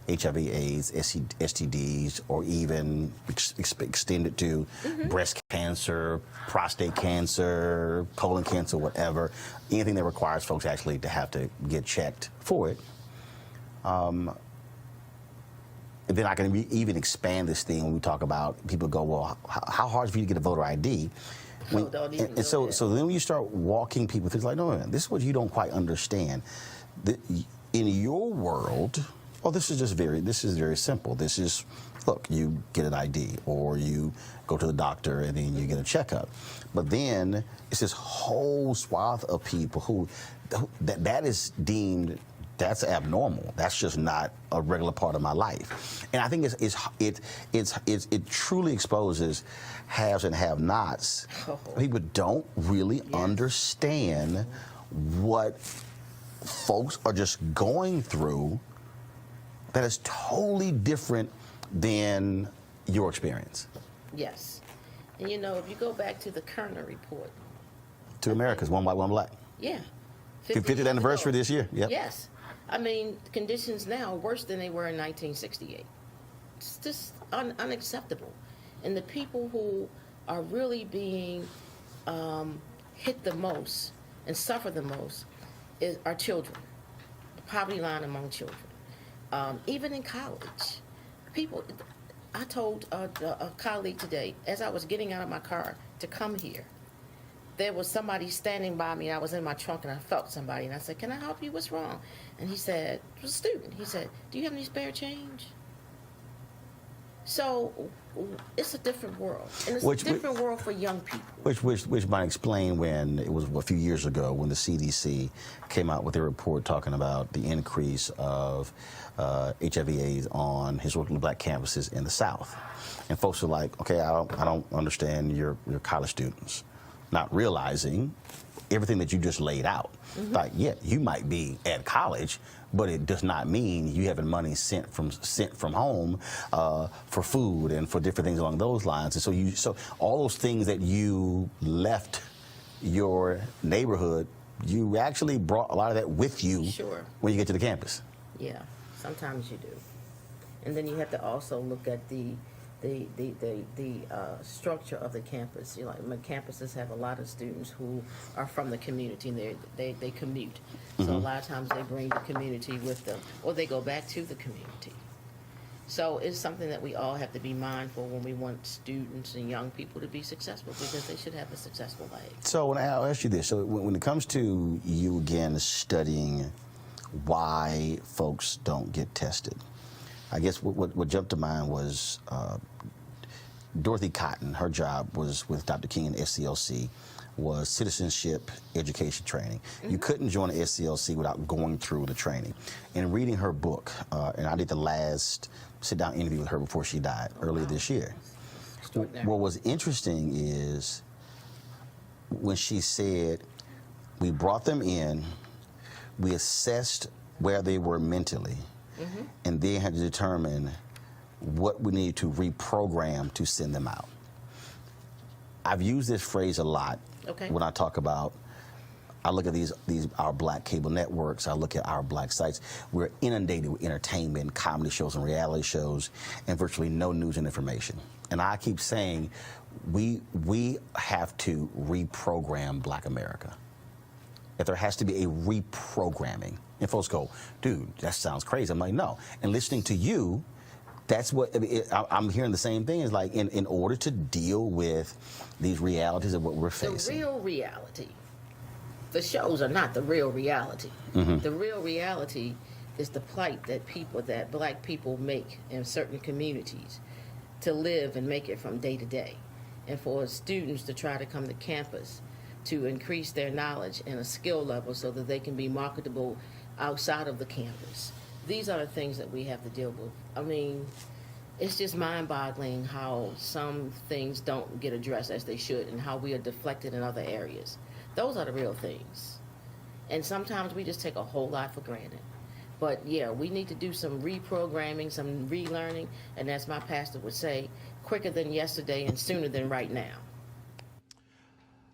[SPEAKER 1] HIV/AIDS, STDs, or even extended to breast cancer, prostate cancer, colon cancer, whatever, anything that requires folks actually to have to get checked for it. And then I can even expand this thing when we talk about people go, well, how hard is it for you to get a voter ID? So then when you start walking people through, it's like, no, this is what you don't quite understand. In your world, this is very simple. This is, look, you get an ID, or you go to the doctor and then you get a checkup. But then it's this whole swath of people who that is deemed, that's abnormal. That's just not a regular part of my life. And I think it truly exposes haves and have-nots. People don't really understand what folks are just going through that is totally different than your experience.
[SPEAKER 9] Yes. And if you go back to the Kerner report.
[SPEAKER 1] 2 Americas, 1 white, 1 black.
[SPEAKER 9] Yeah.
[SPEAKER 1] 50th anniversary this year. Yep.
[SPEAKER 9] Yes. I mean, conditions now are worse than they were in 1968. It's just unacceptable. And the people who are really being hit the most and suffer the most are children, the poverty line among children. Even in college, people, I told a colleague today, as I was getting out of my car to come here, there was somebody standing by me. I was in my trunk and I felt somebody, and I said, "Can I help you? What's wrong?" And he said, it was a student. He said, "Do you have any spare change?" So it's a different world, and it's a different world for young people.
[SPEAKER 1] Which might explain when it was a few years ago when the CDC came out with a report talking about the increase of HIV/AIDS on historically black campuses in the South, and folks are like, "Okay, I don't understand your college students," not realizing everything that you just laid out. Like, yeah, you might be at college, but it does not mean you having money sent from home for food and for different things along those lines. And so all those things that you left your neighborhood, you actually brought a lot of that with you.
[SPEAKER 9] Sure.
[SPEAKER 1] When you get to the campus.
[SPEAKER 9] Yeah, sometimes you do. And then you have to also look at the structure of the campus. You know, like, campuses have a lot of students who are from the community, and they commute. So a lot of times they bring the community with them, or they go back to the community. So it's something that we all have to be mindful when we want students and young people to be successful, because they should have a successful life.
[SPEAKER 1] So when I'll ask you this, so when it comes to you again studying why folks don't get tested, I guess what jumped to mind was Dorothy Cotton. Her job was with Dr. King and SCLC, was citizenship education training. You couldn't join the SCLC without going through the training. And reading her book, and I did the last sit-down interview with her before she died earlier this year. What was interesting is when she said, we brought them in, we assessed where they were mentally, and then had to determine what we need to reprogram to send them out. I've used this phrase a lot when I talk about, I look at our black cable networks, I look at our black sites. We're inundated with entertainment, comedy shows and reality shows, and virtually no news and information. And I keep saying, we have to reprogram Black America. That there has to be a reprogramming. And folks go, dude, that sounds crazy. I'm like, no. And listening to you, that's what I'm hearing. The same thing is like, in order to deal with these realities of what we're facing.
[SPEAKER 9] The real reality. The shows are not the real reality. The real reality is the plight that black people make in certain communities to live and make it from day to day. And for students to try to come to campus to increase their knowledge and a skill level so that they can be marketable outside of the campus. These are the things that we have to deal with. I mean, it's just mind-boggling how some things don't get addressed as they should, and how we are deflected in other areas. Those are the real things. And sometimes we just take a whole lot for granted. But yeah, we need to do some reprogramming, some relearning, and as my pastor would say, quicker than yesterday and sooner than right now.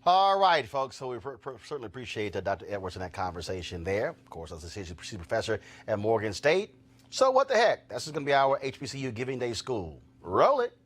[SPEAKER 1] All right, folks. So we certainly appreciate Dr. Edwards in that conversation there. Of course, as a associate professor at Morgan State. So what the heck? This is going to be our HBCU Giving Day School. Roll it.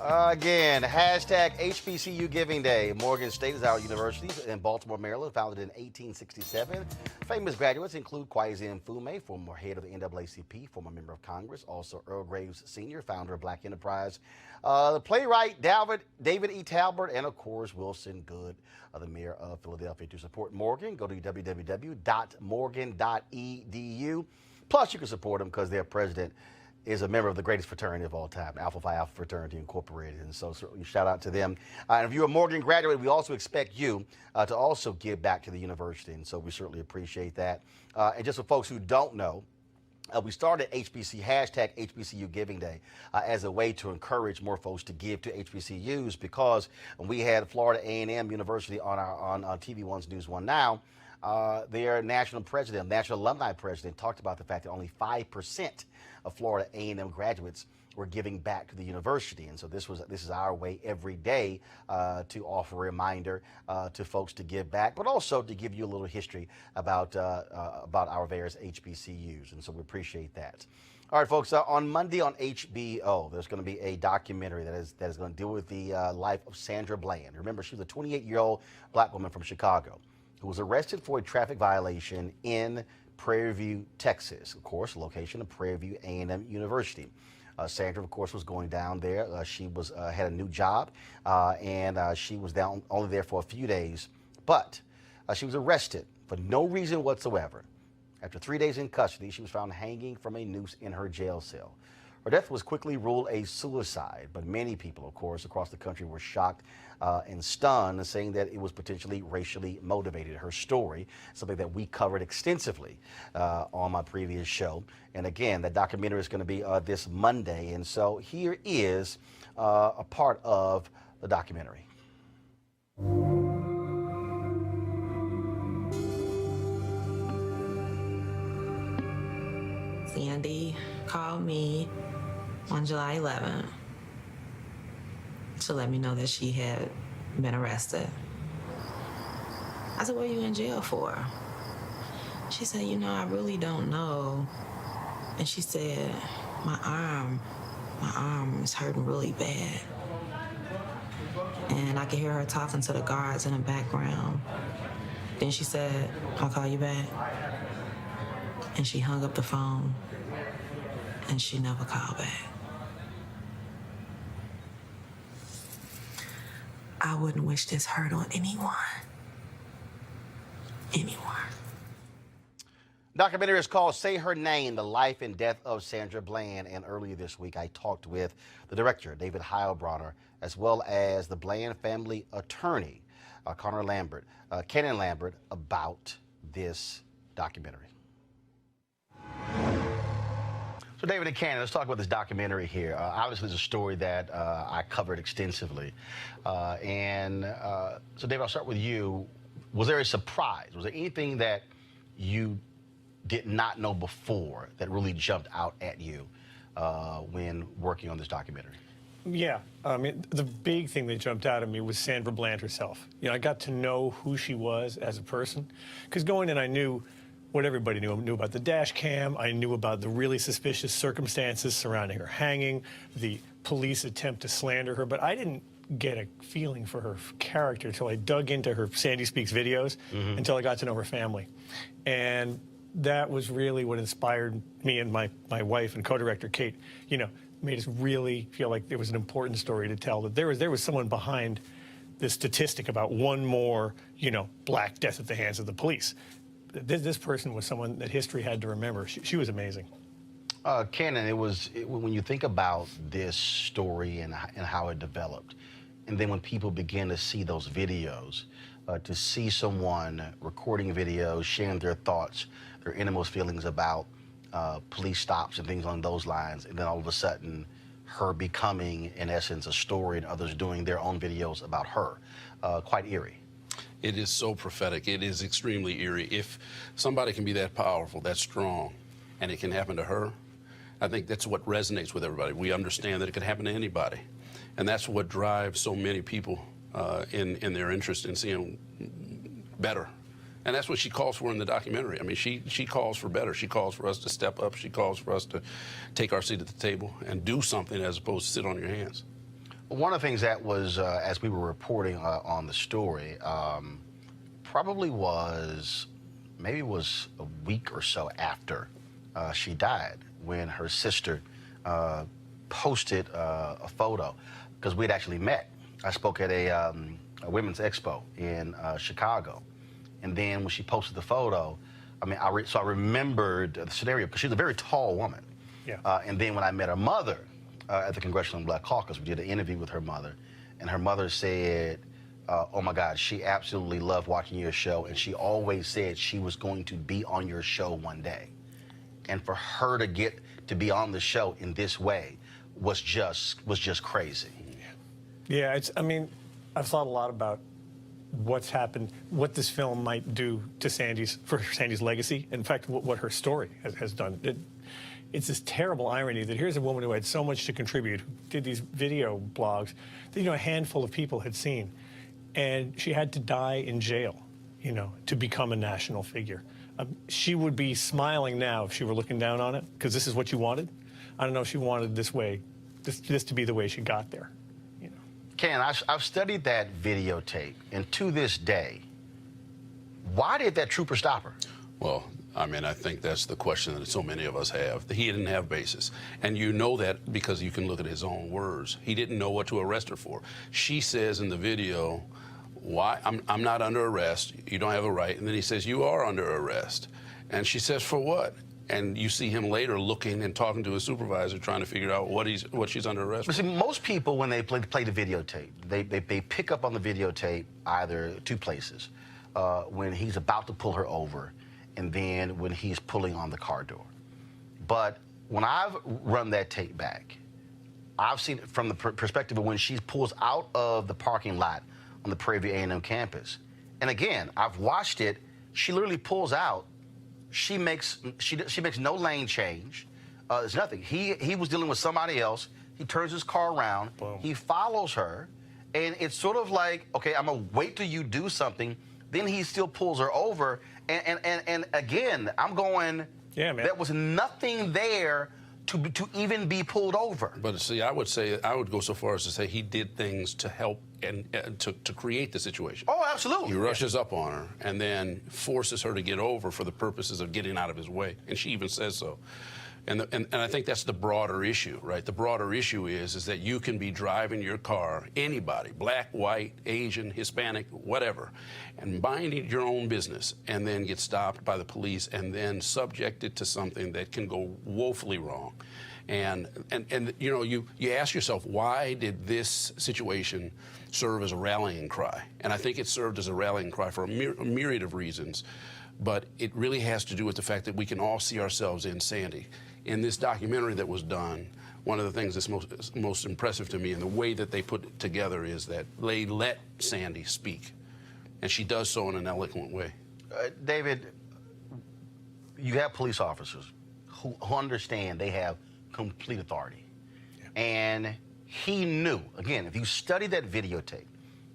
[SPEAKER 1] Again, hashtag HBCU Giving Day. Morgan State is our university in Baltimore, Maryland, founded in 1867. Famous graduates include Kwesi Mfume, former head of the NAACP, former member of Congress, also Earl Graves Sr., founder of Black Enterprise, the playwright David E. Talbert, and of course Wilson Good, the mayor of Philadelphia. To support Morgan, go to www.morgan.edu. Plus, you can support them because their president is a member of the greatest fraternity of all time, Alpha Phi Alpha Fraternity Incorporated. And so certainly shout out to them. And if you're a Morgan graduate, we also expect you to also give back to the university. And so we certainly appreciate that. And just for folks who don't know, we started hashtag HBCU Giving Day as a way to encourage more folks to give to HBCUs, because when we had Florida A&M University on TV One's News One Now, their national alumni president talked about the fact that only 5% of Florida A&M graduates were giving back to the university. And so this is our way every day to offer a reminder to folks to give back, but also to give you a little history about our various HBCUs. And so we appreciate that. All right, folks. On Monday on HBO, there's going to be a documentary that is going to deal with the life of Sandra Bland. Remember, she was a 28-year-old black woman from Chicago who was arrested for a traffic violation in Prairie View, Texas. Of course, location of Prairie View A&M University. Sandra, of course, was going down there. She was had a new job, and she was down only there for a few days. But she was arrested for no reason whatsoever. After 3 days in custody, she was found hanging from a noose in her jail cell. Her death was quickly ruled a suicide, but many people, of course, across the country were shocked and stunned, saying that it was potentially racially motivated. Her story, something that we covered extensively on my previous show. And again, that documentary is going to be this Monday. And so here is a part of the documentary.
[SPEAKER 10] Sandy called me on July 11th to let me know that she had been arrested. I said, what are you in jail for? She said, you know, I really don't know. And she said, my arm is hurting really bad. And I could hear her talking to the guards in the background. Then she said, I'll call you back. And she hung up the phone, and she never called back. I wouldn't wish this hurt on anyone. Anyone.
[SPEAKER 1] Documentary is called Say Her Name, The Life and Death of Sandra Bland. And earlier this week, I talked with the director, David Heilbronner, as well as the Bland family attorney, Kenan Lambert, about this documentary. So David and Kenan, let's talk about this documentary here. Obviously, it's a story that I covered extensively. So David, I'll start with you. Was there a surprise? Was there anything that you did not know before that really jumped out at you when working on this documentary?
[SPEAKER 11] Yeah, I mean, the big thing that jumped out at me was Sandra Bland herself. You know, I got to know who she was as a person, because going in, I knew what everybody knew. I knew about the dash cam. I knew about the really suspicious circumstances surrounding her hanging, the police attempt to slander her, but I didn't get a feeling for her character until I dug into her Sandy Speaks videos, until I got to know her family. And that was really what inspired me and my wife and co-director Kate, you know, made us really feel like there was an important story to tell, that there was someone behind this statistic about one more, you know, black death at the hands of the police. This person was someone that history had to remember. She was amazing.
[SPEAKER 1] Kenan, when you think about this story and how it developed, and then when people begin to see those videos, to see someone recording videos, sharing their thoughts, their innermost feelings about police stops and things along those lines, and then all of a sudden her becoming, in essence, a story and others doing their own videos about her, quite eerie.
[SPEAKER 12] It is so prophetic. It is extremely eerie. If somebody can be that powerful, that strong, and it can happen to her, I think that's what resonates with everybody. We understand that it could happen to anybody. And that's what drives so many people in their interest in seeing better. And that's what she calls for in the documentary. I mean, she calls for better. She calls for us to step up. She calls for us to take our seat at the table and do something as opposed to sit on your hands.
[SPEAKER 1] One of the things that was, as we were reporting on the story, probably maybe it was a week or so after she died, when her sister posted a photo, because we'd actually met. I spoke at a women's expo in Chicago, and then when she posted the photo, I mean, so I remembered the scenario, because she's a very tall woman.
[SPEAKER 11] Yeah.
[SPEAKER 1] And then when I met her mother at the Congressional Black Caucus, we did an interview with her mother, and her mother said, oh my God, she absolutely loved watching your show, and she always said she was going to be on your show one day. And for her to get to be on the show in this way was just crazy.
[SPEAKER 11] Yeah, I mean, I've thought a lot about what's happened, what this film might do to Sandy's legacy. In fact, what her story has done. It's this terrible irony that here's a woman who had so much to contribute, who did these video blogs that, you know, a handful of people had seen, and she had to die in jail, you know, to become a national figure. She would be smiling now if she were looking down on it, because this is what you wanted. I don't know if she wanted this to be the way she got there. You know.
[SPEAKER 1] Ken, I've studied that videotape, and to this day, why did that trooper stop her?
[SPEAKER 12] Well, I mean, I think that's the question that so many of us have. He didn't have basis. And you know that because you can look at his own words. He didn't know what to arrest her for. She says in the video, "Why? I'm not under arrest. You don't have a right." And then he says, "You are under arrest." And she says, "For what?" And you see him later looking and talking to his supervisor, trying to figure out what she's under arrest for.
[SPEAKER 1] See, most people, when they play the videotape, they pick up on the videotape either two places. When he's about to pull her over, and then when he's pulling on the car door. But when I've run that tape back, I've seen it from the perspective of when she pulls out of the parking lot on the Prairie View A&M campus. And again, I've watched it. She literally pulls out. She makes no lane change. There's nothing. He was dealing with somebody else. He turns his car around.
[SPEAKER 11] Boom.
[SPEAKER 1] He follows her, and it's sort of like, okay, I'm gonna wait till you do something. Then he still pulls her over, and again, I'm going.
[SPEAKER 11] Yeah, man.
[SPEAKER 1] There was nothing there to even be pulled over.
[SPEAKER 12] But see, I would go so far as to say he did things to help and to create the situation.
[SPEAKER 1] Oh, absolutely.
[SPEAKER 12] He rushes up on her and then forces her to get over for the purposes of getting out of his way, and she even says so. And I think that's the broader issue, right? The broader issue is that you can be driving your car, anybody, black, white, Asian, Hispanic, whatever, and minding your own business, and then get stopped by the police and then subjected to something that can go woefully wrong. And you know, you ask yourself, why did this situation serve as a rallying cry? And I think it served as a rallying cry for a myriad of reasons. But it really has to do with the fact that we can all see ourselves in Sandy. In this documentary that was done, one of the things that's most impressive to me and the way that they put it together is that they let Sandy speak. And she does so in an eloquent way.
[SPEAKER 1] David, you have police officers who understand they have complete authority. Yeah. And he knew, again, if you study that videotape,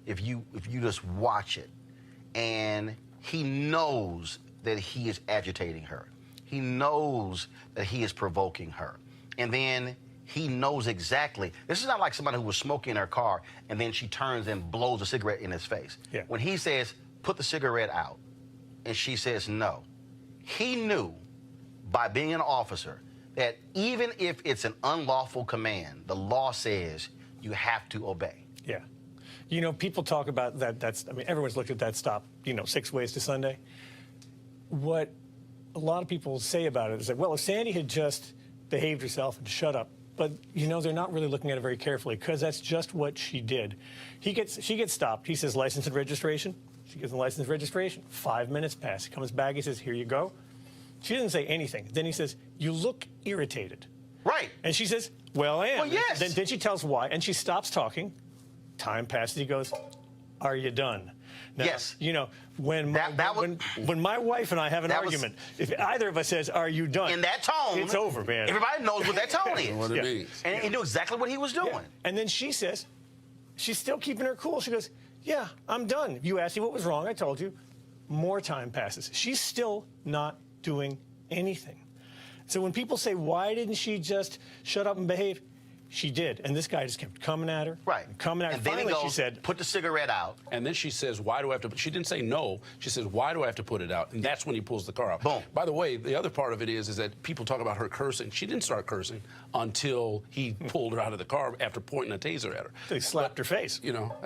[SPEAKER 1] if you just watch it, and he knows that he is agitating her. He knows that he is provoking her. And then he knows exactly. This is not like somebody who was smoking in her car and then she turns and blows a cigarette in his face.
[SPEAKER 11] Yeah.
[SPEAKER 1] When he says, "Put the cigarette out," and she says no, he knew by being an officer that even if it's an unlawful command, the law says you have to obey.
[SPEAKER 11] Yeah. You know, people talk about that. I mean, everyone's looked at that stop, 6 ways to Sunday. What a lot of people say about it is that, well, if Sandy had just behaved herself and shut up, but, they're not really looking at it very carefully because that's just what she did. She gets stopped. He says, license and registration. She gives him license and registration. 5 minutes pass. He comes back. He says, here you go. She doesn't say anything. Then he says, you look irritated.
[SPEAKER 1] Right.
[SPEAKER 11] And she says, well, I am.
[SPEAKER 1] Well, yes.
[SPEAKER 11] Then she tells why, and she stops talking. Time passes. He goes, are you done? Now,
[SPEAKER 1] yes.
[SPEAKER 11] When my wife and I have an argument, if either of us says, are you done?
[SPEAKER 1] In that tone.
[SPEAKER 11] It's over, man.
[SPEAKER 1] Everybody knows what that tone is.
[SPEAKER 12] What it means.
[SPEAKER 1] And he knew exactly what he was doing.
[SPEAKER 11] Yeah. And then she says, she's still keeping her cool. She goes, yeah, I'm done. You asked me what was wrong. I told you. More time passes. She's still not doing anything. So when people say, why didn't she just shut up and behave? She did, and this guy just kept coming at her.
[SPEAKER 1] Right.
[SPEAKER 11] Coming at her.
[SPEAKER 1] And then
[SPEAKER 11] finally,
[SPEAKER 1] he goes,
[SPEAKER 11] she said,
[SPEAKER 1] put the cigarette out.
[SPEAKER 12] And then she says, why do I have to? She didn't say no. She says, why do I have to put it out? And that's when he pulls the car out.
[SPEAKER 1] Boom.
[SPEAKER 12] By the way, the other part of it is that people talk about her cursing. She didn't start cursing until he pulled her out of the car after pointing a taser at her.
[SPEAKER 11] He slapped her face.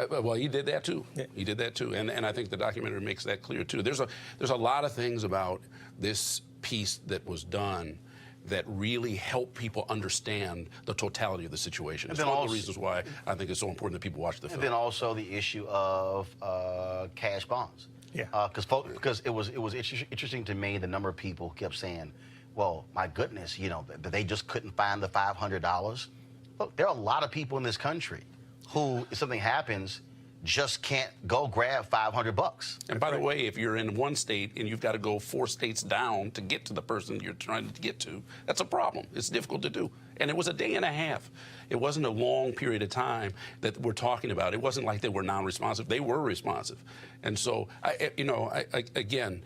[SPEAKER 12] Well, he did that too.
[SPEAKER 11] Yeah.
[SPEAKER 12] He did that too. And I think the documentary makes that clear too. There's a lot of things about this piece that was done that really help people understand the totality of the situation. It's one of the reasons why I think it's so important that people watch the film.
[SPEAKER 1] And then also the issue of cash bonds.
[SPEAKER 11] Yeah.
[SPEAKER 1] Because it was interesting to me the number of people who kept saying, well, my goodness, they just couldn't find the $500. Look, there are a lot of people in this country who, if something happens, just can't go grab $500.
[SPEAKER 12] And by the way, if you're in one state and you've got to go 4 states down to get to the person you're trying to get to, that's a problem. It's difficult to do. And it was a day and a half. It wasn't a long period of time that we're talking about. It wasn't like they were non-responsive. They were responsive. And so, again,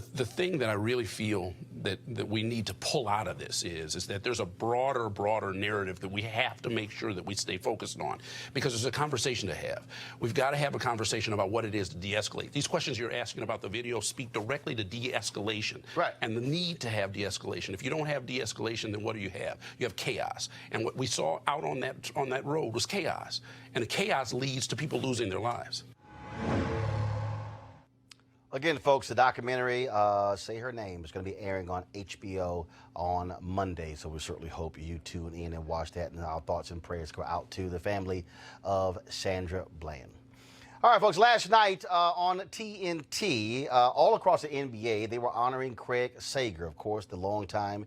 [SPEAKER 12] the thing that I really feel that we need to pull out of this is that there's a broader narrative that we have to make sure that we stay focused on, because there's a conversation to have. We've got to have a conversation about what it is to de-escalate. These questions you're asking about the video speak directly to de-escalation,
[SPEAKER 1] right,
[SPEAKER 12] and the need to have de-escalation. If you don't have de-escalation, then what do you have? You have chaos. And what we saw out on that road was chaos, and the chaos leads to people losing their lives.
[SPEAKER 1] Again, folks, the documentary, Say Her Name, is going to be airing on HBO on Monday, so we certainly hope you tune in and watch that, and our thoughts and prayers go out to the family of Sandra Bland. All right, folks, last night on TNT, all across the NBA, they were honoring Craig Sager, of course, the longtime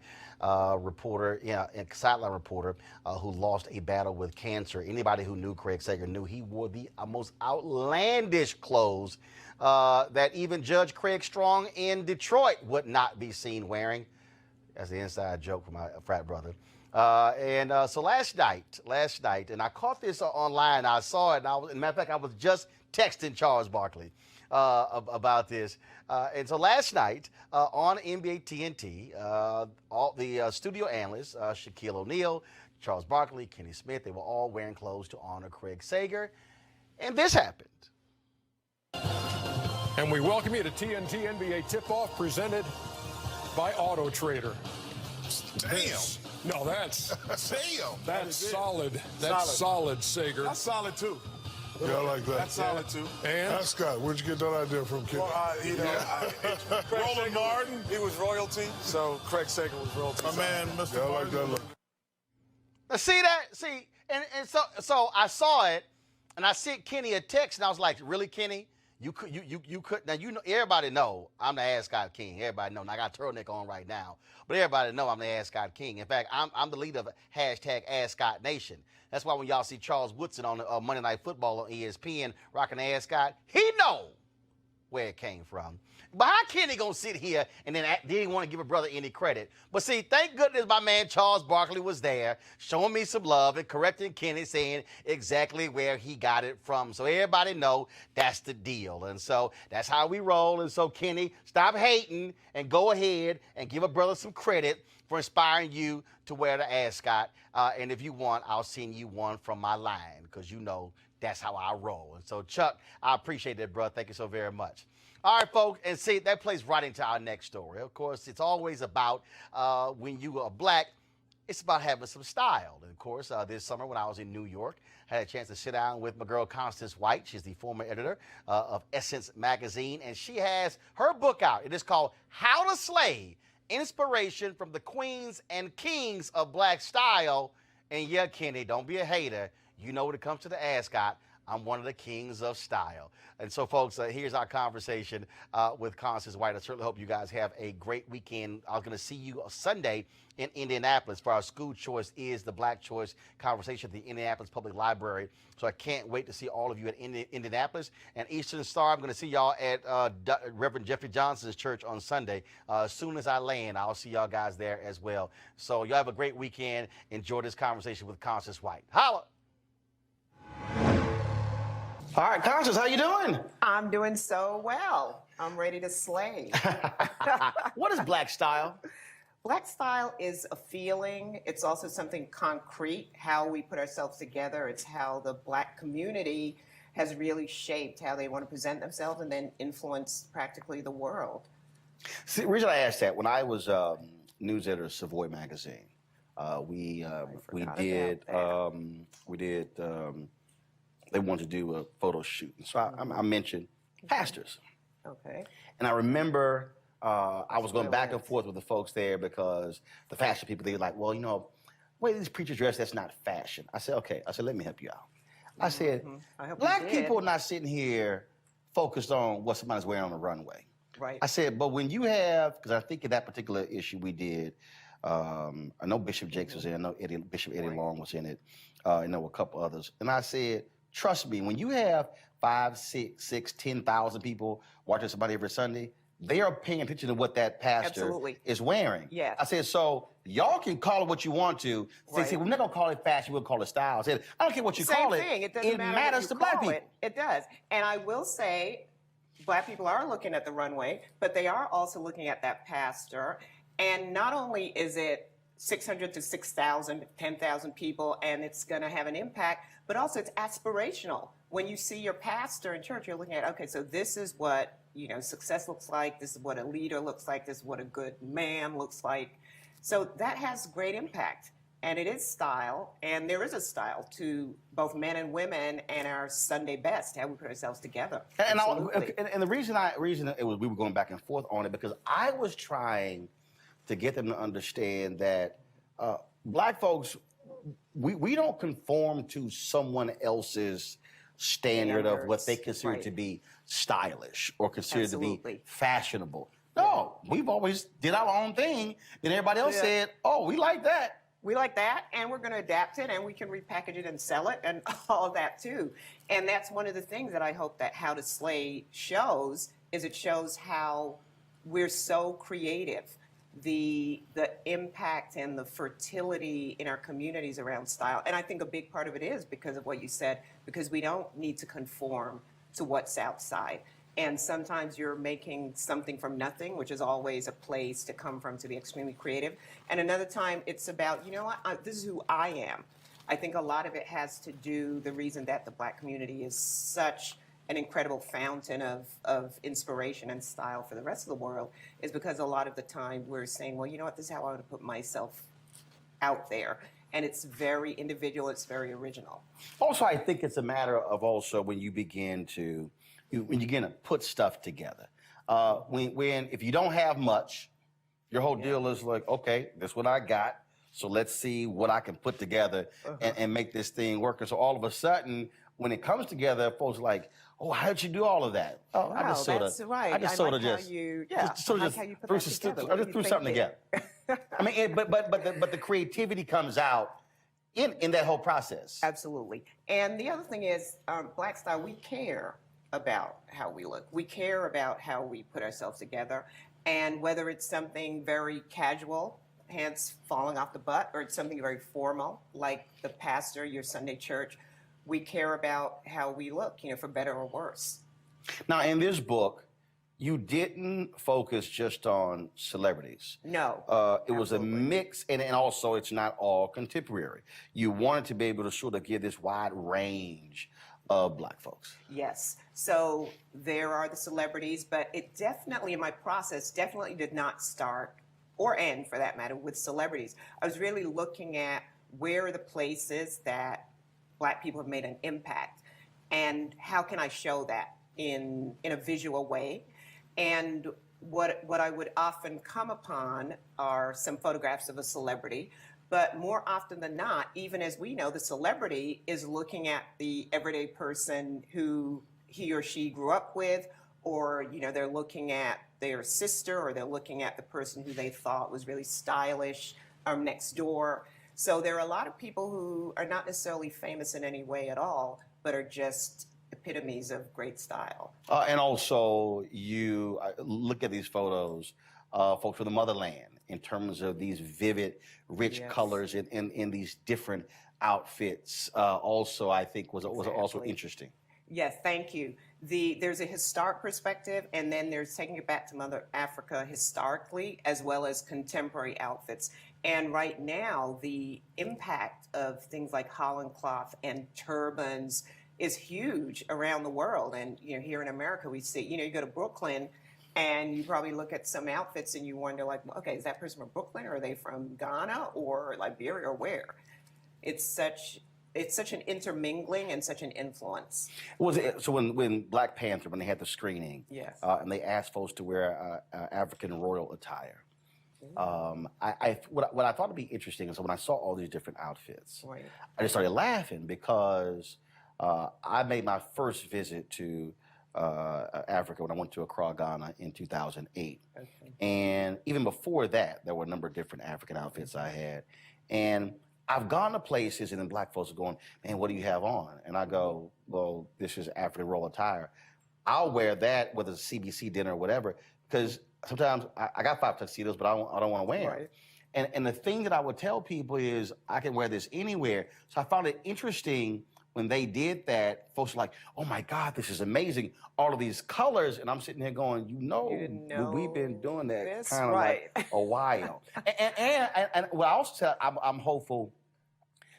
[SPEAKER 1] reporter, sideline reporter who lost a battle with cancer. Anybody who knew Craig Sager knew he wore the most outlandish clothes that even Judge Craig Strong in Detroit would not be seen wearing. That's the inside joke for my frat brother. So last night, and I caught this online. I saw it, and as a matter of fact, I was just texting Charles Barkley about this. And so last night on NBA TNT, all the studio analysts, Shaquille O'Neal, Charles Barkley, Kenny Smith, they were all wearing clothes to honor Craig Sager. And this happened.
[SPEAKER 13] And we welcome you to TNT NBA Tip-Off presented by Auto Trader.
[SPEAKER 14] Damn.
[SPEAKER 13] No, that's
[SPEAKER 14] damn.
[SPEAKER 13] That's solid. That's solid, Sager.
[SPEAKER 14] That's solid too. Yeah, I like that. That's solid too.
[SPEAKER 13] And
[SPEAKER 14] Scott, where'd you get that idea from, kid?
[SPEAKER 6] Well,
[SPEAKER 14] Roland Martin.
[SPEAKER 6] He was royalty, so Craig Sager was royalty.
[SPEAKER 14] My man, Mr. I like that look.
[SPEAKER 1] Now, see that? See, and so I saw it, and I sent Kenny a text, and I was like, "Really, Kenny? You could now everybody know I'm the Ascot King. Everybody know. And I got a turtleneck on right now, but everybody know I'm the Ascot King. In fact, I'm the leader of #Ascot Nation. That's why when y'all see Charles Woodson on Monday Night Football on ESPN rocking the Ascot, he know where it came from. But how Kenny gonna sit here and then didn't want to give a brother any credit? But see, thank goodness my man Charles Barkley was there, showing me some love and correcting Kenny, saying exactly where he got it from. So everybody know that's the deal. And so that's how we roll. And so Kenny, stop hating and go ahead and give a brother some credit for inspiring you to wear the ascot. And if you want, I'll send you one from my line, because you know that's how I roll. And so Chuck, I appreciate that, brother. Thank you so very much. All right, folks, and see, that plays right into our next story. Of course, it's always about when you are black, it's about having some style. And of course, this summer when I was in New York, I had a chance to sit down with my girl Constance White. She's the former editor of Essence magazine, and she has her book out. It is called How to Slay, Inspiration from the Queens and Kings of Black Style. And yeah, Kenny, don't be a hater. You know when it comes to the ascot, I'm one of the kings of style. And so, folks, here's our conversation with Constance White. I certainly hope you guys have a great weekend. I'm going to see you Sunday in Indianapolis for our School Choice is the Black Choice conversation at the Indianapolis Public Library. So I can't wait to see all of you at Indianapolis. And Eastern Star, I'm going to see y'all at Reverend Jeffrey Johnson's church on Sunday. As soon as I land, I'll see y'all guys there as well. So y'all have a great weekend. Enjoy this conversation with Constance White. Holla! All right, Constance, how you doing?
[SPEAKER 15] I'm doing so well. I'm ready to slay.
[SPEAKER 1] What is black style?
[SPEAKER 15] Black style is a feeling. It's also something concrete, how we put ourselves together. It's how the black community has really shaped how they want to present themselves and then influence practically the world.
[SPEAKER 1] See, the reason I asked that, when I was news editor of Savoy magazine, we did they wanted to do a photo shoot. And so I mentioned pastors.
[SPEAKER 15] Okay.
[SPEAKER 1] And I remember I was going back and forth with the folks there because the fashion people, they were like, well, you know, the way these preachers dress, that's not fashion. I said, okay. I said, let me help you out. I said, black people are not sitting here focused on what somebody's wearing on the runway.
[SPEAKER 15] Right.
[SPEAKER 1] I said, but when you have, because I think in that particular issue we did, I know Bishop Jakes was in it, I know Bishop Eddie Long was in it, I know a couple others. And I said, trust me, when you have 5, 6, 10,000 people watching somebody every Sunday, they are paying attention to what that pastor is wearing.
[SPEAKER 15] Yes.
[SPEAKER 1] I said, so y'all can call it what you want to. They say, we're not going to call it fashion, we'll call it style. I said, I don't care what you call it.
[SPEAKER 15] Same thing. It doesn't matter
[SPEAKER 1] matters
[SPEAKER 15] what
[SPEAKER 1] to
[SPEAKER 15] you
[SPEAKER 1] black
[SPEAKER 15] call
[SPEAKER 1] people.
[SPEAKER 15] It does. And I will say, Black people are looking at the runway, but they are also looking at that pastor. And not only is it 600 to 6,000, 10,000 people, and it's going to have an impact, but also it's aspirational. When you see your pastor in church, you're looking at, okay, so this is what, you know, success looks like. This is what a leader looks like. This is what a good man looks like. So that has great impact. And it is style, and there is a style to both men and women and our Sunday best, how we put ourselves together.
[SPEAKER 1] And,
[SPEAKER 15] Absolutely.
[SPEAKER 1] and the reason it was we were going back and forth on it because I was trying to get them to understand that Black folks, we don't conform to someone else's standard of what they consider to be stylish or consider to be fashionable. No, we've always did our own thing, and everybody else said, "Oh, we like that."
[SPEAKER 15] We like that, and we're going to adapt it, and we can repackage it and sell it, and all of that too. And that's one of the things that I hope that How to Slay shows, is it shows how we're so creative. The impact and the fertility in our communities around style. And I think a big part of it is because of what you said, because we don't need to conform to what's outside. And sometimes you're making something from nothing, which is always a place to come from, to be extremely creative. And another time it's about, you know what, this is who I am. I think a lot of it has to do, the reason that the Black community is such an incredible fountain of inspiration and style for the rest of the world is because a lot of the time we're saying, well, you know what, this is how I want to put myself out there. And it's very individual, it's very original.
[SPEAKER 1] Also, I think it's a matter of also when you begin to put stuff together. If you don't have much, your whole deal is like, okay, that's what I got. So let's see what I can put together and make this thing work. And so all of a sudden, when it comes together, folks are like, oh, how'd you do all of that? Oh,
[SPEAKER 15] wow, that's right. I just
[SPEAKER 1] threw something together. I mean, but the creativity comes out in that whole process.
[SPEAKER 15] Absolutely. And the other thing is, Black style, we care about how we look. We care about how we put ourselves together. And whether it's something very casual, pants falling off the butt, or it's something very formal, like the pastor, your Sunday church, we care about how we look, you know, for better or worse.
[SPEAKER 1] Now, in this book, you didn't focus just on celebrities.
[SPEAKER 15] No.
[SPEAKER 1] It was a mix, and also it's not all contemporary. You wanted to be able to sort of give this wide range of Black folks.
[SPEAKER 15] Yes. So there are the celebrities, but it definitely, in my process, definitely did not start, or end for that matter, with celebrities. I was really looking at where are the places that Black people have made an impact, and how can I show that in a visual way. And what I would often come upon are some photographs of a celebrity, but more often than not, even as we know, the celebrity is looking at the everyday person who he or she grew up with, or, you know, they're looking at their sister, or they're looking at the person who they thought was really stylish next door. So there are a lot of people who are not necessarily famous in any way at all, but are just epitomes of great style.
[SPEAKER 1] And also, you look at these photos, folks from the motherland, in terms of these vivid, rich colors in these different outfits. Also, I think was also interesting.
[SPEAKER 15] Yes, thank you. There's a historic perspective, and then there's taking it back to Mother Africa historically, as well as contemporary outfits. And right now, the impact of things like Holland cloth and turbans is huge around the world. And, you know, here in America, we see, you know, you go to Brooklyn and you probably look at some outfits and you wonder, like, okay, is that person from Brooklyn, or are they from Ghana or Liberia, or where? It's such an intermingling and such an influence.
[SPEAKER 1] So when Black Panther, when they had the screening,
[SPEAKER 15] yes,
[SPEAKER 1] and they asked folks to wear African royal attire, what I thought would be interesting is when I saw all these different outfits,
[SPEAKER 15] right,
[SPEAKER 1] I just started laughing because I made my first visit to Africa when I went to Accra, Ghana in 2008. Okay. And even before that, there were a number of different African outfits I had. And I've gone to places and then Black folks are going, man, what do you have on? And I go, well, this is African royal attire. I'll wear that, whether it's a CBC dinner or whatever, because sometimes I got 5 tuxedos, but I don't want to wear them. Right. And the thing that I would tell people is I can wear this anywhere. So I found it interesting when they did that, folks were like, "Oh my God, this is amazing! All of these colors." And I'm sitting here going,
[SPEAKER 15] You didn't know
[SPEAKER 1] we've been doing that
[SPEAKER 15] this,
[SPEAKER 1] kind of
[SPEAKER 15] right.
[SPEAKER 1] like a while." and what I also tell, I'm hopeful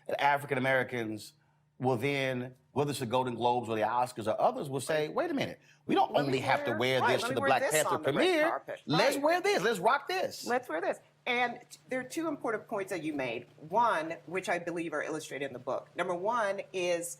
[SPEAKER 1] that African Americans will then, whether it's the Golden Globes or the Oscars or others, will say, "Wait a minute, we don't only have to wear this to the Black Panther premiere. Let's wear this. Let's rock this."
[SPEAKER 15] Let's wear this. And there are two important points that you made. One, which I believe are illustrated in the book. Number one is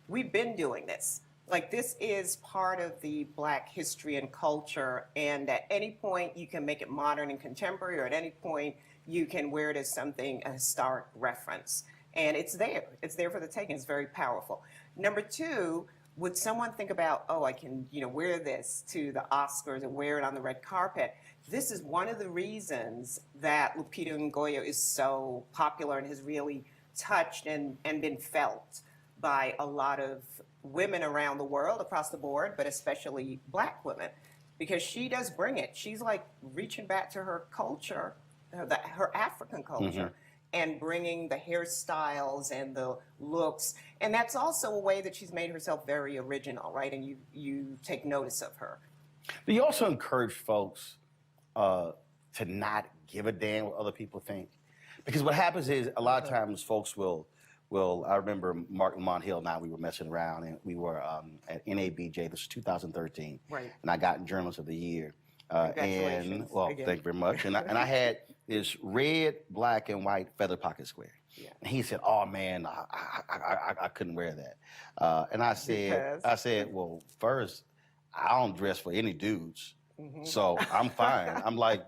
[SPEAKER 15] we've been doing this. Like, this is part of the Black history and culture, and at any point you can make it modern and contemporary, or at any point you can wear it as something, a historic reference. And it's there. It's there for the taking. It's very powerful. Number two, would someone think about, oh, I can, wear this to the Oscars and wear it on the red carpet? This is one of the reasons that Lupita Nyong'o is so popular and has really touched and been felt by a lot of women around the world, across the board, but especially Black women, because she does bring it. She's like reaching back to her culture, her African culture, and bringing the hairstyles and the looks. And that's also a way that she's made herself very original, right? And you take notice of her.
[SPEAKER 1] Do you also encourage folks to not give a damn what other people think? Because what happens is a lot of times folks will I remember Mark Lamont Hill and I, we were messing around, and we were at NABJ, this was 2013.
[SPEAKER 15] Right.
[SPEAKER 1] And I got Journalist of the Year.
[SPEAKER 15] Congratulations.
[SPEAKER 1] And, well,
[SPEAKER 15] again.
[SPEAKER 1] thank you very much. And I had this red, black, and white feather pocket square.
[SPEAKER 15] Yeah.
[SPEAKER 1] And he said, "Oh man, I couldn't wear that." And I said, "Well, first, I don't dress for any dudes, so I'm fine." I'm like,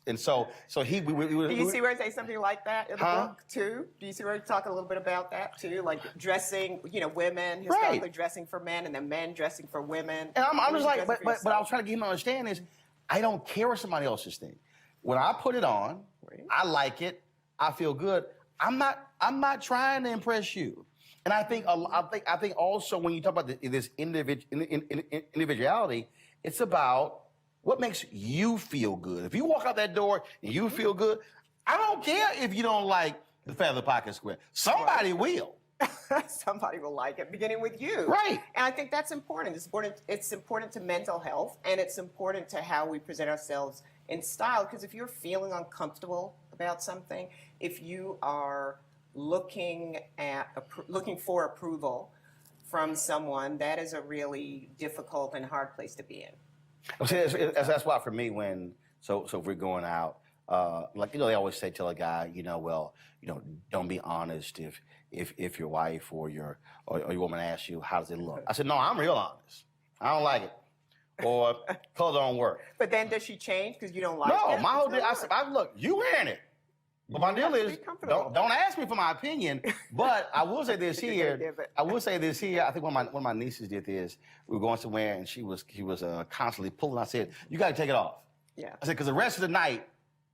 [SPEAKER 1] and so he.
[SPEAKER 15] Do you see where I say something like that in the book too? Do you see where I talk a little bit about that too, like dressing, women historically dressing for men, and then men dressing for women?
[SPEAKER 1] And I'm just like, but I was trying to get him to understand is, I don't care what somebody else's think. When I put it on, I like it. I feel good. I'm not trying to impress you. And I think also when you talk about this individuality, it's about what makes you feel good. If you walk out that door and you feel good, I don't care if you don't like the feather pocket square. Somebody will.
[SPEAKER 15] Somebody will like it, beginning with you.
[SPEAKER 1] Right.
[SPEAKER 15] And I think that's important. It's important to mental health, and it's important to how we present ourselves in style, because if you're feeling uncomfortable about something, if you are looking for approval from someone, that is a really difficult and hard place to be in.
[SPEAKER 1] That's why for me, so if we're going out, they always say, tell a guy, don't be honest if your wife or your woman asks you, how does it look? I said, no, I'm real honest. I don't like it. Or clothes don't work.
[SPEAKER 15] But then does she change because you don't like it?
[SPEAKER 1] No, my whole deal, I said, look, you wearing it. But my deal is, don't ask me for my opinion. But I will say this here. I think one of my nieces did this. We were going somewhere, and he was constantly pulling. I said, you got to take it off.
[SPEAKER 15] Yeah.
[SPEAKER 1] I said, because the rest of the night,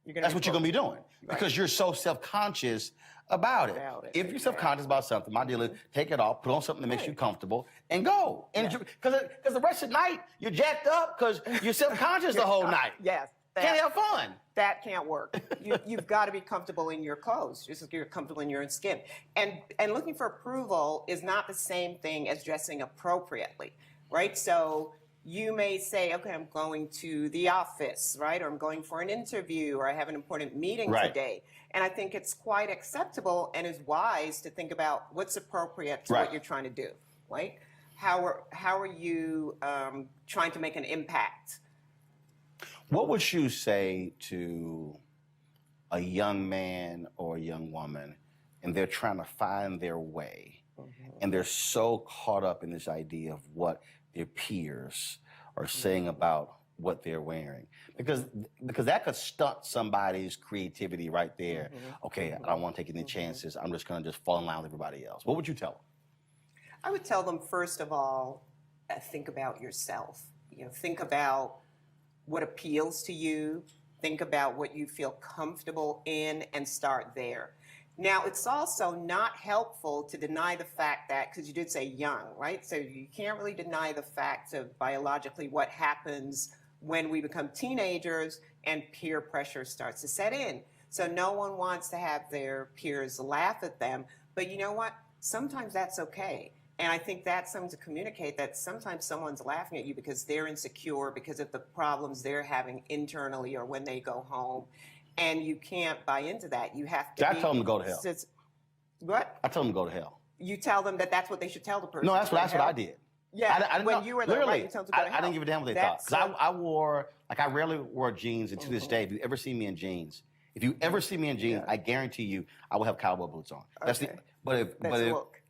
[SPEAKER 1] that's what you're going to be doing. Right. Because you're so self-conscious about it. If you're self-conscious about something, my deal is take it off, put on something that makes you comfortable, and go. And because the rest of the night, you're jacked up because you're self-conscious the whole night.
[SPEAKER 15] Yes.
[SPEAKER 1] Can't have fun.
[SPEAKER 15] That can't work. You've got to be comfortable in your clothes, just like you're comfortable in your own skin. And looking for approval is not the same thing as dressing appropriately, right? So you may say, okay, I'm going to the office, right? Or I'm going for an interview, or I have an important meeting today. And I think it's quite acceptable and is wise to think about what's appropriate to what you're trying to do, right? How are you trying to make an impact?
[SPEAKER 1] What would you say to a young man or a young woman, and they're trying to find their way, and they're so caught up in this idea of what their peers are saying about what they're wearing? Because that could stunt somebody's creativity right there. Okay, I don't want to take any chances. I'm just going to just fall in line with everybody else. What would you tell them?
[SPEAKER 15] I would tell them, first of all, think about yourself. Think about what appeals to you, think about what you feel comfortable in, and start there. Now, it's also not helpful to deny the fact that, because you did say young, right? So you can't really deny the fact of biologically what happens when we become teenagers and peer pressure starts to set in. So no one wants to have their peers laugh at them, but you know what? Sometimes that's okay. And I think that's something to communicate, that sometimes someone's laughing at you because they're insecure because of the problems they're having internally or when they go home. And you can't buy into that. You have to
[SPEAKER 1] I tell them to go to hell.
[SPEAKER 15] What?
[SPEAKER 1] I tell them to go to hell.
[SPEAKER 15] You tell them that that's what they should tell the person.
[SPEAKER 1] No, that's what I did.
[SPEAKER 15] Yeah, when you were there,
[SPEAKER 1] literally,
[SPEAKER 15] right, you told them to go to hell.
[SPEAKER 1] I didn't give a damn what they thought. Because I rarely wore jeans, and to this day, if you ever see me in jeans, I guarantee you, I will have cowboy boots on. That's
[SPEAKER 15] Okay.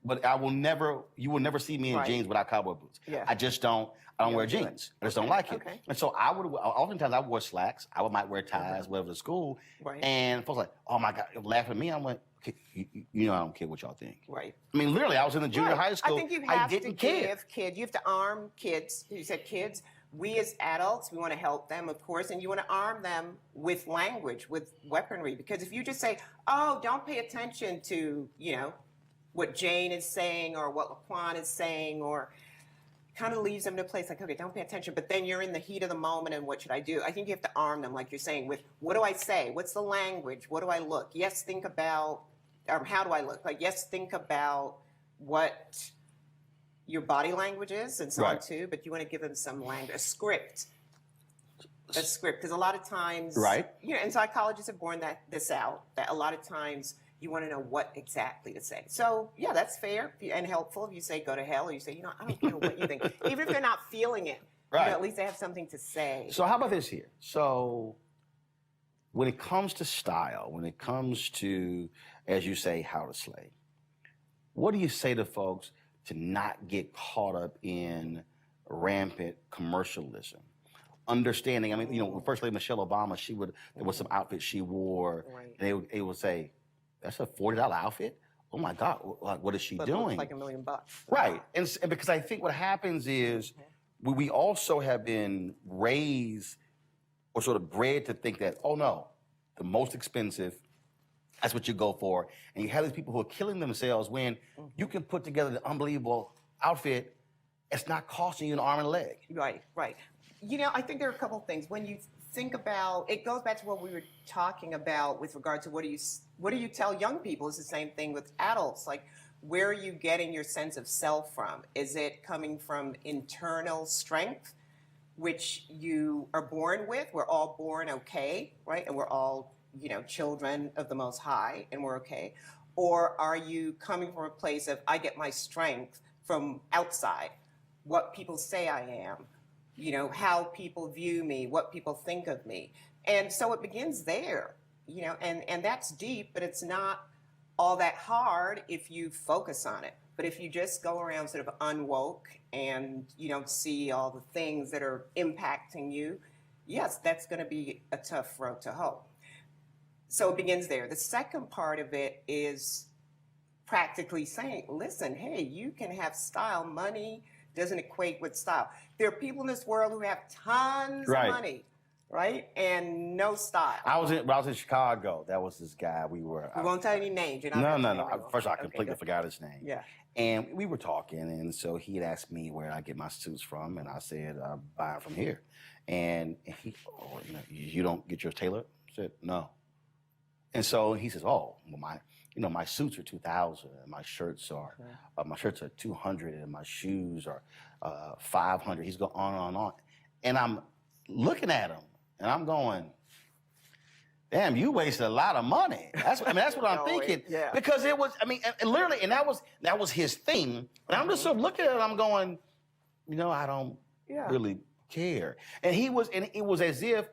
[SPEAKER 1] But I will never. You will never see me in jeans without cowboy boots.
[SPEAKER 15] Yeah.
[SPEAKER 1] I just don't. I don't wear jeans. I just don't like it.
[SPEAKER 15] Okay.
[SPEAKER 1] And so oftentimes I wore slacks. Might wear ties, whatever to school.
[SPEAKER 15] Right.
[SPEAKER 1] And folks like, oh my God, laughing at me. I'm like, okay, you know, I don't care what y'all think.
[SPEAKER 15] Right.
[SPEAKER 1] I mean, literally, I was in the junior high school.
[SPEAKER 15] I think you have to
[SPEAKER 1] didn't care.
[SPEAKER 15] you have to arm kids. You said kids. We as adults, we want to help them, of course, and you want to arm them with language, with weaponry. Because if you just say, oh, don't pay attention to, you know, what Jane is saying or what Laquan is saying, or kind of leaves them in a place like, okay, don't pay attention. But then you're in the heat of the moment and what should I do? I think you have to arm them, like you're saying, with what do I say? What's the language? What do I look? Yes, think about, how do I look? Like, yes, think about what your body language is and so on too, but you want to give them some language, a script, because a lot of times, you know, and psychologists have borne this out, that a lot of times you want to know what exactly to say. So yeah, that's fair and helpful if you say go to hell, or you say, you know, I don't care what you think, even if they're not feeling it, you know, at least they have something to say.
[SPEAKER 1] So how about this here? So when it comes to style, when it comes to, as you say, how to slay, what do you say to folks to not get caught up in rampant commercialism? Understanding, I mean, you know, First Lady Michelle Obama, there was some outfit she wore, and they would say, that's a $40 outfit? Oh my God, what is she doing?
[SPEAKER 15] It looks like $1 million.
[SPEAKER 1] Right, and because I think what happens is we also have been raised or sort of bred to think that, oh no, the most expensive, that's what you go for. And you have these people who are killing themselves when you can put together the unbelievable outfit. It's not costing you an arm and a leg.
[SPEAKER 15] Right, right. You know, I think there are a couple of things. When you think about, it goes back to what we were talking about with regard to what do you tell young people? It's the same thing with adults. Like, where are you getting your sense of self from? Is it coming from internal strength, which you are born with? We're all born okay, right? And we're all, you know, children of the Most High, and we're okay. Or are you coming from a place of, I get my strength from outside, what people say I am, you know, how people view me, what people think of me. And so it begins there, you know, and that's deep, but it's not all that hard if you focus on it. But if you just go around sort of unwoke and you don't see all the things that are impacting you, yes, that's going to be a tough road to hoe. So it begins there. The second part of it is practically saying, listen, hey, you can have style. Money doesn't equate with style. There are people in this world who have tons of money, right? And no style.
[SPEAKER 1] I was in Chicago. That was this guy. We
[SPEAKER 15] won't tell any names. You're
[SPEAKER 1] not
[SPEAKER 15] no.
[SPEAKER 1] First of all, I completely forgot his name.
[SPEAKER 15] Yeah.
[SPEAKER 1] And we were talking, and so he had asked me where I get my suits from, and I said, I buy them from here. And he, you don't get yours tailored? I said, no. And so he says, oh, well, my suits are $2,000, and my shirts are $200, and my shoes are $500. He's going on and on and on. And I'm looking at him, and I'm going, damn, you wasted a lot of money. That's what I'm thinking.
[SPEAKER 15] Yeah.
[SPEAKER 1] Because it was, and literally, and that was his thing. And I'm just sort of looking at it, I'm going, you know, I don't really care. And it was as if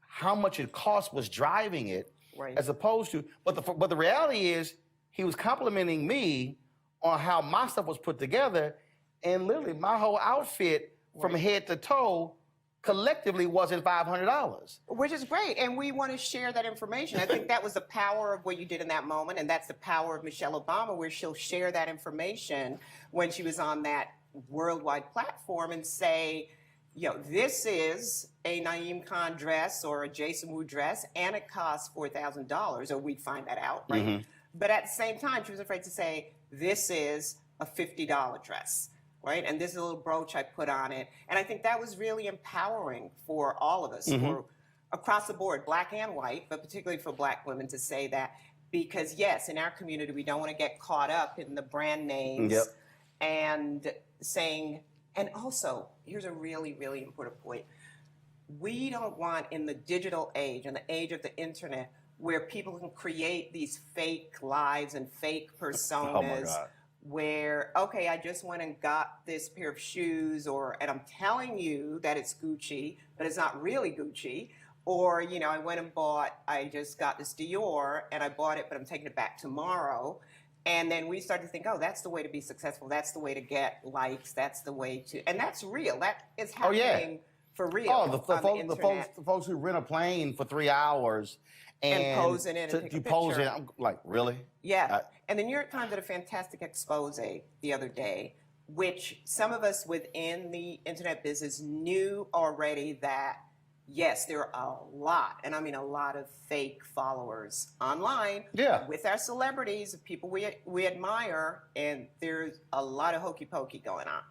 [SPEAKER 1] how much it cost was driving it.
[SPEAKER 15] Right.
[SPEAKER 1] As opposed to, but the reality is, he was complimenting me on how my stuff was put together, and literally my whole outfit from head to toe collectively wasn't $500.
[SPEAKER 15] Which is great, and we want to share that information. I think that was the power of what you did in that moment, and that's the power of Michelle Obama, where she'll share that information when she was on that worldwide platform and say, you know, this is a Naeem Khan dress or a Jason Wu dress, and it costs $4,000, or we'd find that out, right?
[SPEAKER 1] Mm-hmm.
[SPEAKER 15] But at the same time, she was afraid to say, this is a $50 dress, right? And this is a little brooch I put on it. And I think that was really empowering for all of us, for across the board, black and white, but particularly for black women, to say that. Because yes, in our community, we don't want to get caught up in the brand names.
[SPEAKER 1] Yep.
[SPEAKER 15] and saying, and also, here's a really, really important point. We don't want, in the digital age, in the age of the internet, where people can create these fake lives and fake personas,
[SPEAKER 1] Oh my God.
[SPEAKER 15] where, okay, I just went and got this pair of shoes, and I'm telling you that it's Gucci, but it's not really Gucci. Or, you know, I just got this Dior and I bought it, but I'm taking it back tomorrow. And then we start to think, oh, that's the way to be successful. That's the way to get likes. That's the way to, and that's real. That is happening for real.
[SPEAKER 1] Oh, the
[SPEAKER 15] internet.
[SPEAKER 1] folks who rent a plane for 3 hours and
[SPEAKER 15] pose in it and take a
[SPEAKER 1] pose in.
[SPEAKER 15] picture.
[SPEAKER 1] I'm like, really?
[SPEAKER 15] Yeah. And the New York Times did a fantastic expose the other day, which some of us within the internet business knew already that, yes, there are a lot, and I mean a lot of fake followers online with our celebrities, people we admire, and there's a lot of hokey pokey going on.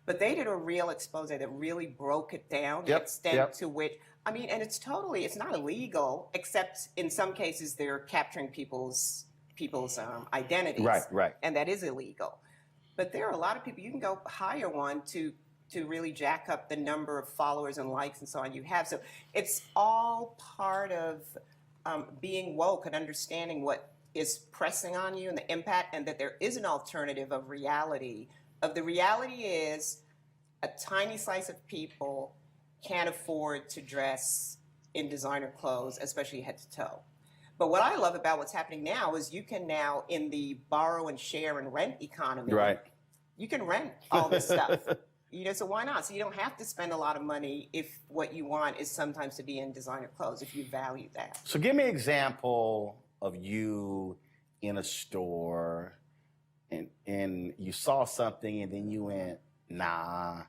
[SPEAKER 15] But they did a real expose that really broke it down, the extent to which, I mean, and it's not illegal, except in some cases they're capturing people's identities.
[SPEAKER 1] Right.
[SPEAKER 15] And that is illegal. But there are a lot of people, you can go hire one to really jack up the number of followers and likes and so on you have. So it's all part of being woke and understanding what is pressing on you and the impact, and that there is an alternative of reality. The reality is a tiny slice of people can't afford to dress in designer clothes, especially head to toe. But what I love about what's happening now is you can now, in the borrow and share and rent economy, you can rent all this stuff. You know, so why not? So you don't have to spend a lot of money if what you want is sometimes to be in designer clothes, if you value that.
[SPEAKER 1] So give me an example of you in a store and you saw something and then you went, nah,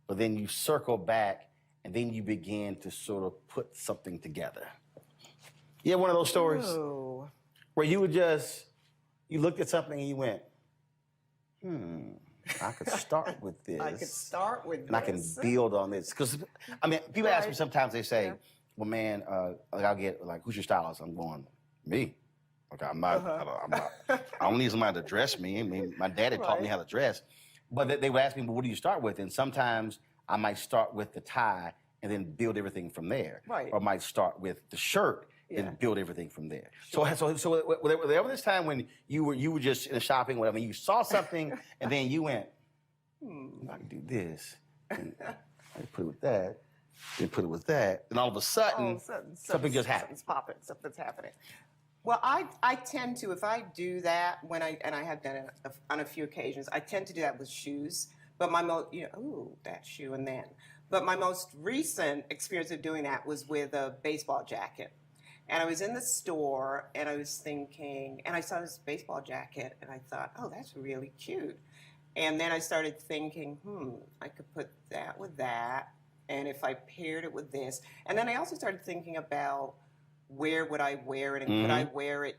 [SPEAKER 1] but then you circle back and then you begin to sort of put something together. You have one of those stories where you looked at something and you went, I could start with this.
[SPEAKER 15] I could start with
[SPEAKER 1] and I can build on this. Because, I mean, people ask me sometimes, they say, well, man, like I'll get, like, who's your stylist? I'm going, me. Okay, I'm not, I don't need somebody to dress me. I mean, my daddy taught me how to dress. But they would ask me, well, what do you start with? And sometimes I might start with the tie and then build everything from there.
[SPEAKER 15] Right.
[SPEAKER 1] Or I might start with the shirt and build everything from there. Sure. So whatever this time when you were just in shopping, whatever, you saw something and then you went, I can do this. And I can put it with that. Then put it with that. And all of a sudden, something just happened.
[SPEAKER 15] Something's popping. Something's happening. Well, I tend to, if I do that and I have done it on a few occasions, I tend to do that with shoes. But my that shoe and then. But my most recent experience of doing that was with a baseball jacket. And I was in the store and I was thinking, and I saw this baseball jacket and I thought, oh, that's really cute. And then I started thinking, I could put that with that. And if I paired it with this. And then I also started thinking about where would I wear it, and could I wear it,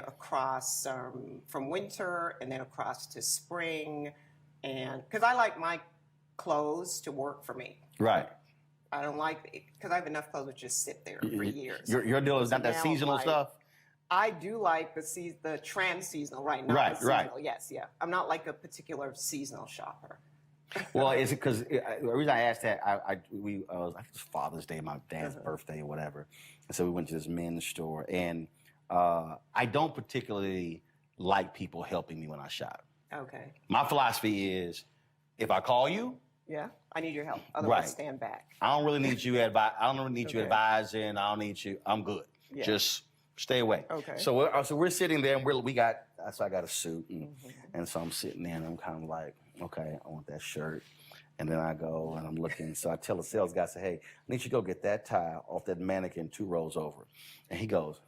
[SPEAKER 15] across from winter and then across to spring. And because I like my clothes to work for me.
[SPEAKER 1] Right.
[SPEAKER 15] I don't like it because I have enough clothes that just sit there for years.
[SPEAKER 1] Your deal is not that seasonal stuff?
[SPEAKER 15] I do like the trans-seasonal, right? Not the seasonal. Yes, yeah. I'm not like a particular seasonal shopper.
[SPEAKER 1] Well, is it because the reason I asked that, I think it was Father's Day, my dad's birthday or whatever. And so we went to this men's store. And I don't particularly like people helping me when I shop.
[SPEAKER 15] Okay.
[SPEAKER 1] My philosophy is, if I call you,
[SPEAKER 15] I need your help. Otherwise, stand back.
[SPEAKER 1] I don't really need you you advising. I don't need you. I'm good. Yeah. Just stay away.
[SPEAKER 15] Okay.
[SPEAKER 1] So we're sitting there and I got a suit and so I'm sitting there and I'm kind of like, okay, I want that shirt. And then I go and I'm looking. So I tell the sales guy, I say, hey, I need you to go get that tie off that mannequin 2 rows over. And he goes,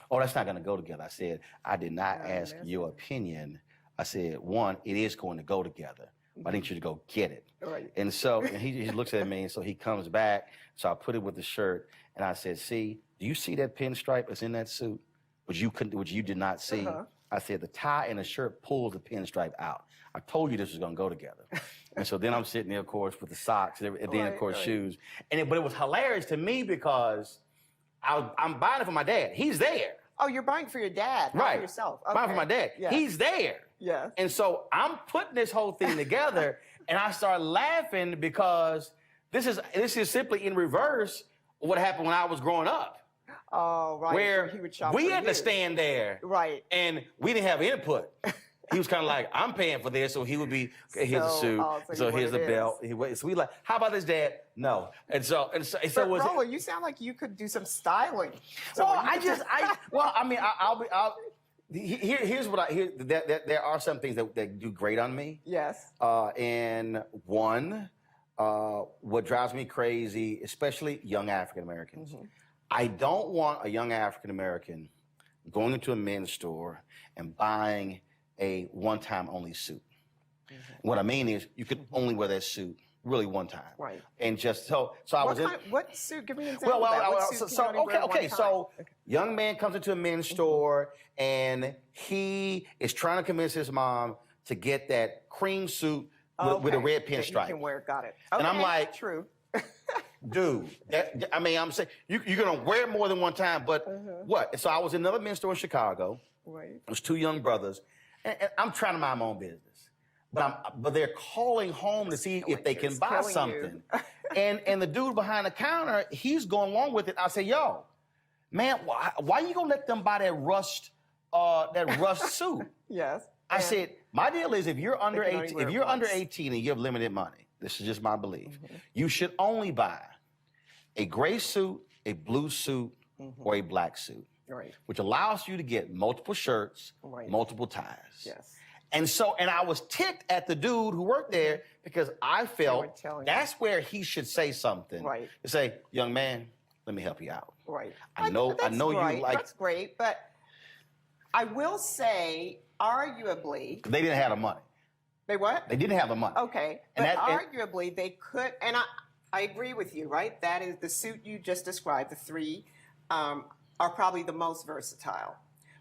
[SPEAKER 1] oh, that's not going to go together. I said, I did not ask your opinion. I said, one, it is going to go together. I need you to go get it.
[SPEAKER 15] Right.
[SPEAKER 1] And so he looks at me, and so he comes back. So I put it with the shirt, and I said, see, do you see that pinstripe that's in that suit, which you did not see? I said, the tie and the shirt pulls the pinstripe out. I told you this was going to go together. And so then I'm sitting there, of course, with the socks, and then, of course, shoes. But it was hilarious to me because I'm buying it for my dad. He's there.
[SPEAKER 15] Oh, you're buying for your dad, not
[SPEAKER 1] Right.
[SPEAKER 15] for yourself.
[SPEAKER 1] Buying for
[SPEAKER 15] Okay.
[SPEAKER 1] my dad.
[SPEAKER 15] Yeah.
[SPEAKER 1] He's there.
[SPEAKER 15] Yes.
[SPEAKER 1] And so I'm putting this whole thing together, and I start laughing because this is simply in reverse of what happened when I was growing up.
[SPEAKER 15] Oh, right.
[SPEAKER 1] Where
[SPEAKER 15] he would shop
[SPEAKER 1] we
[SPEAKER 15] for
[SPEAKER 1] had
[SPEAKER 15] you.
[SPEAKER 1] to stand there,
[SPEAKER 15] Right.
[SPEAKER 1] and we didn't have input. He was kind of like, I'm paying for this, so he would be, okay, here's a
[SPEAKER 15] So,
[SPEAKER 1] suit,
[SPEAKER 15] so
[SPEAKER 1] here's the
[SPEAKER 15] it
[SPEAKER 1] belt. So we like, how about this, Dad? No. And so
[SPEAKER 15] But
[SPEAKER 1] was
[SPEAKER 15] Roland, you sound like you could do some styling.
[SPEAKER 1] well, here's what there are some things that do great on me.
[SPEAKER 15] Yes.
[SPEAKER 1] And one, what drives me crazy, especially young African Americans, I don't want a young African American going into a men's store and buying a one-time only suit. What I mean is, you could only wear that suit really one time.
[SPEAKER 15] Right.
[SPEAKER 1] And just so I was in.
[SPEAKER 15] What suit? Give me an example. of that. What suit can you only wear one time?
[SPEAKER 1] So young man comes into a men's store and he is trying to convince his mom to get that cream suit with a red pinstripe.
[SPEAKER 15] That you can wear. Got it. Okay.
[SPEAKER 1] And I'm like,
[SPEAKER 15] true.
[SPEAKER 1] dude, I'm saying you're gonna wear it more than one time, but what? So I was in another men's store in Chicago.
[SPEAKER 15] Right.
[SPEAKER 1] It was two young brothers, and I'm trying to mind my own business. But they're calling home to see if they can buy something. and the dude behind the counter, he's going along with it. I say, yo, man, why you gonna let them buy that rust suit?
[SPEAKER 15] Yes.
[SPEAKER 1] I said, my deal is if you're under 18, under 18 and you have limited money, this is just my belief, you should only buy a gray suit, a blue suit, or a black suit.
[SPEAKER 15] Right.
[SPEAKER 1] Which allows you to get multiple shirts, multiple ties.
[SPEAKER 15] Yes.
[SPEAKER 1] And I was ticked at the dude who worked there because I felt that's where he should say something.
[SPEAKER 15] Right.
[SPEAKER 1] To say, young man, let me help you out.
[SPEAKER 15] Right.
[SPEAKER 1] I know you like.
[SPEAKER 15] That's great, but I will say, arguably,
[SPEAKER 1] They didn't have the money.
[SPEAKER 15] They what?
[SPEAKER 1] They didn't have the money.
[SPEAKER 15] Okay, but arguably they could, and I agree with you, right? That is the suit you just described. The three are probably the most versatile,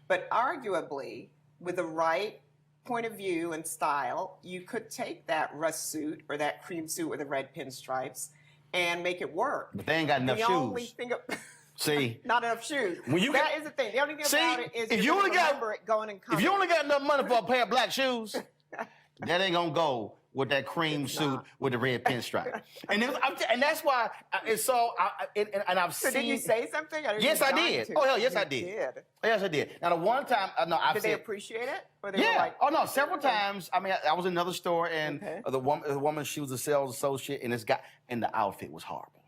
[SPEAKER 15] but arguably, with the right point of view and style, you could take that rust suit or that cream suit with the red pinstripes and make it work.
[SPEAKER 1] But they ain't got enough
[SPEAKER 15] the
[SPEAKER 1] shoes.
[SPEAKER 15] Only thing
[SPEAKER 1] See,
[SPEAKER 15] not enough shoes. That is the thing. The only thing about it is
[SPEAKER 1] if you only got
[SPEAKER 15] it going and coming.
[SPEAKER 1] if you only got enough money for a pair of black shoes, that ain't gonna go with that cream suit with the red pinstripe. And that's why. And I've
[SPEAKER 15] So
[SPEAKER 1] seen.
[SPEAKER 15] did you say something?
[SPEAKER 1] Yes, I did. Oh hell, yes, I did. Yes, I did. Now the one time,
[SPEAKER 15] Did they appreciate it? Or they were
[SPEAKER 1] Yeah.
[SPEAKER 15] like,
[SPEAKER 1] Oh no, several times. I mean, I was in another store and the woman, she was a sales associate, and the outfit was horrible,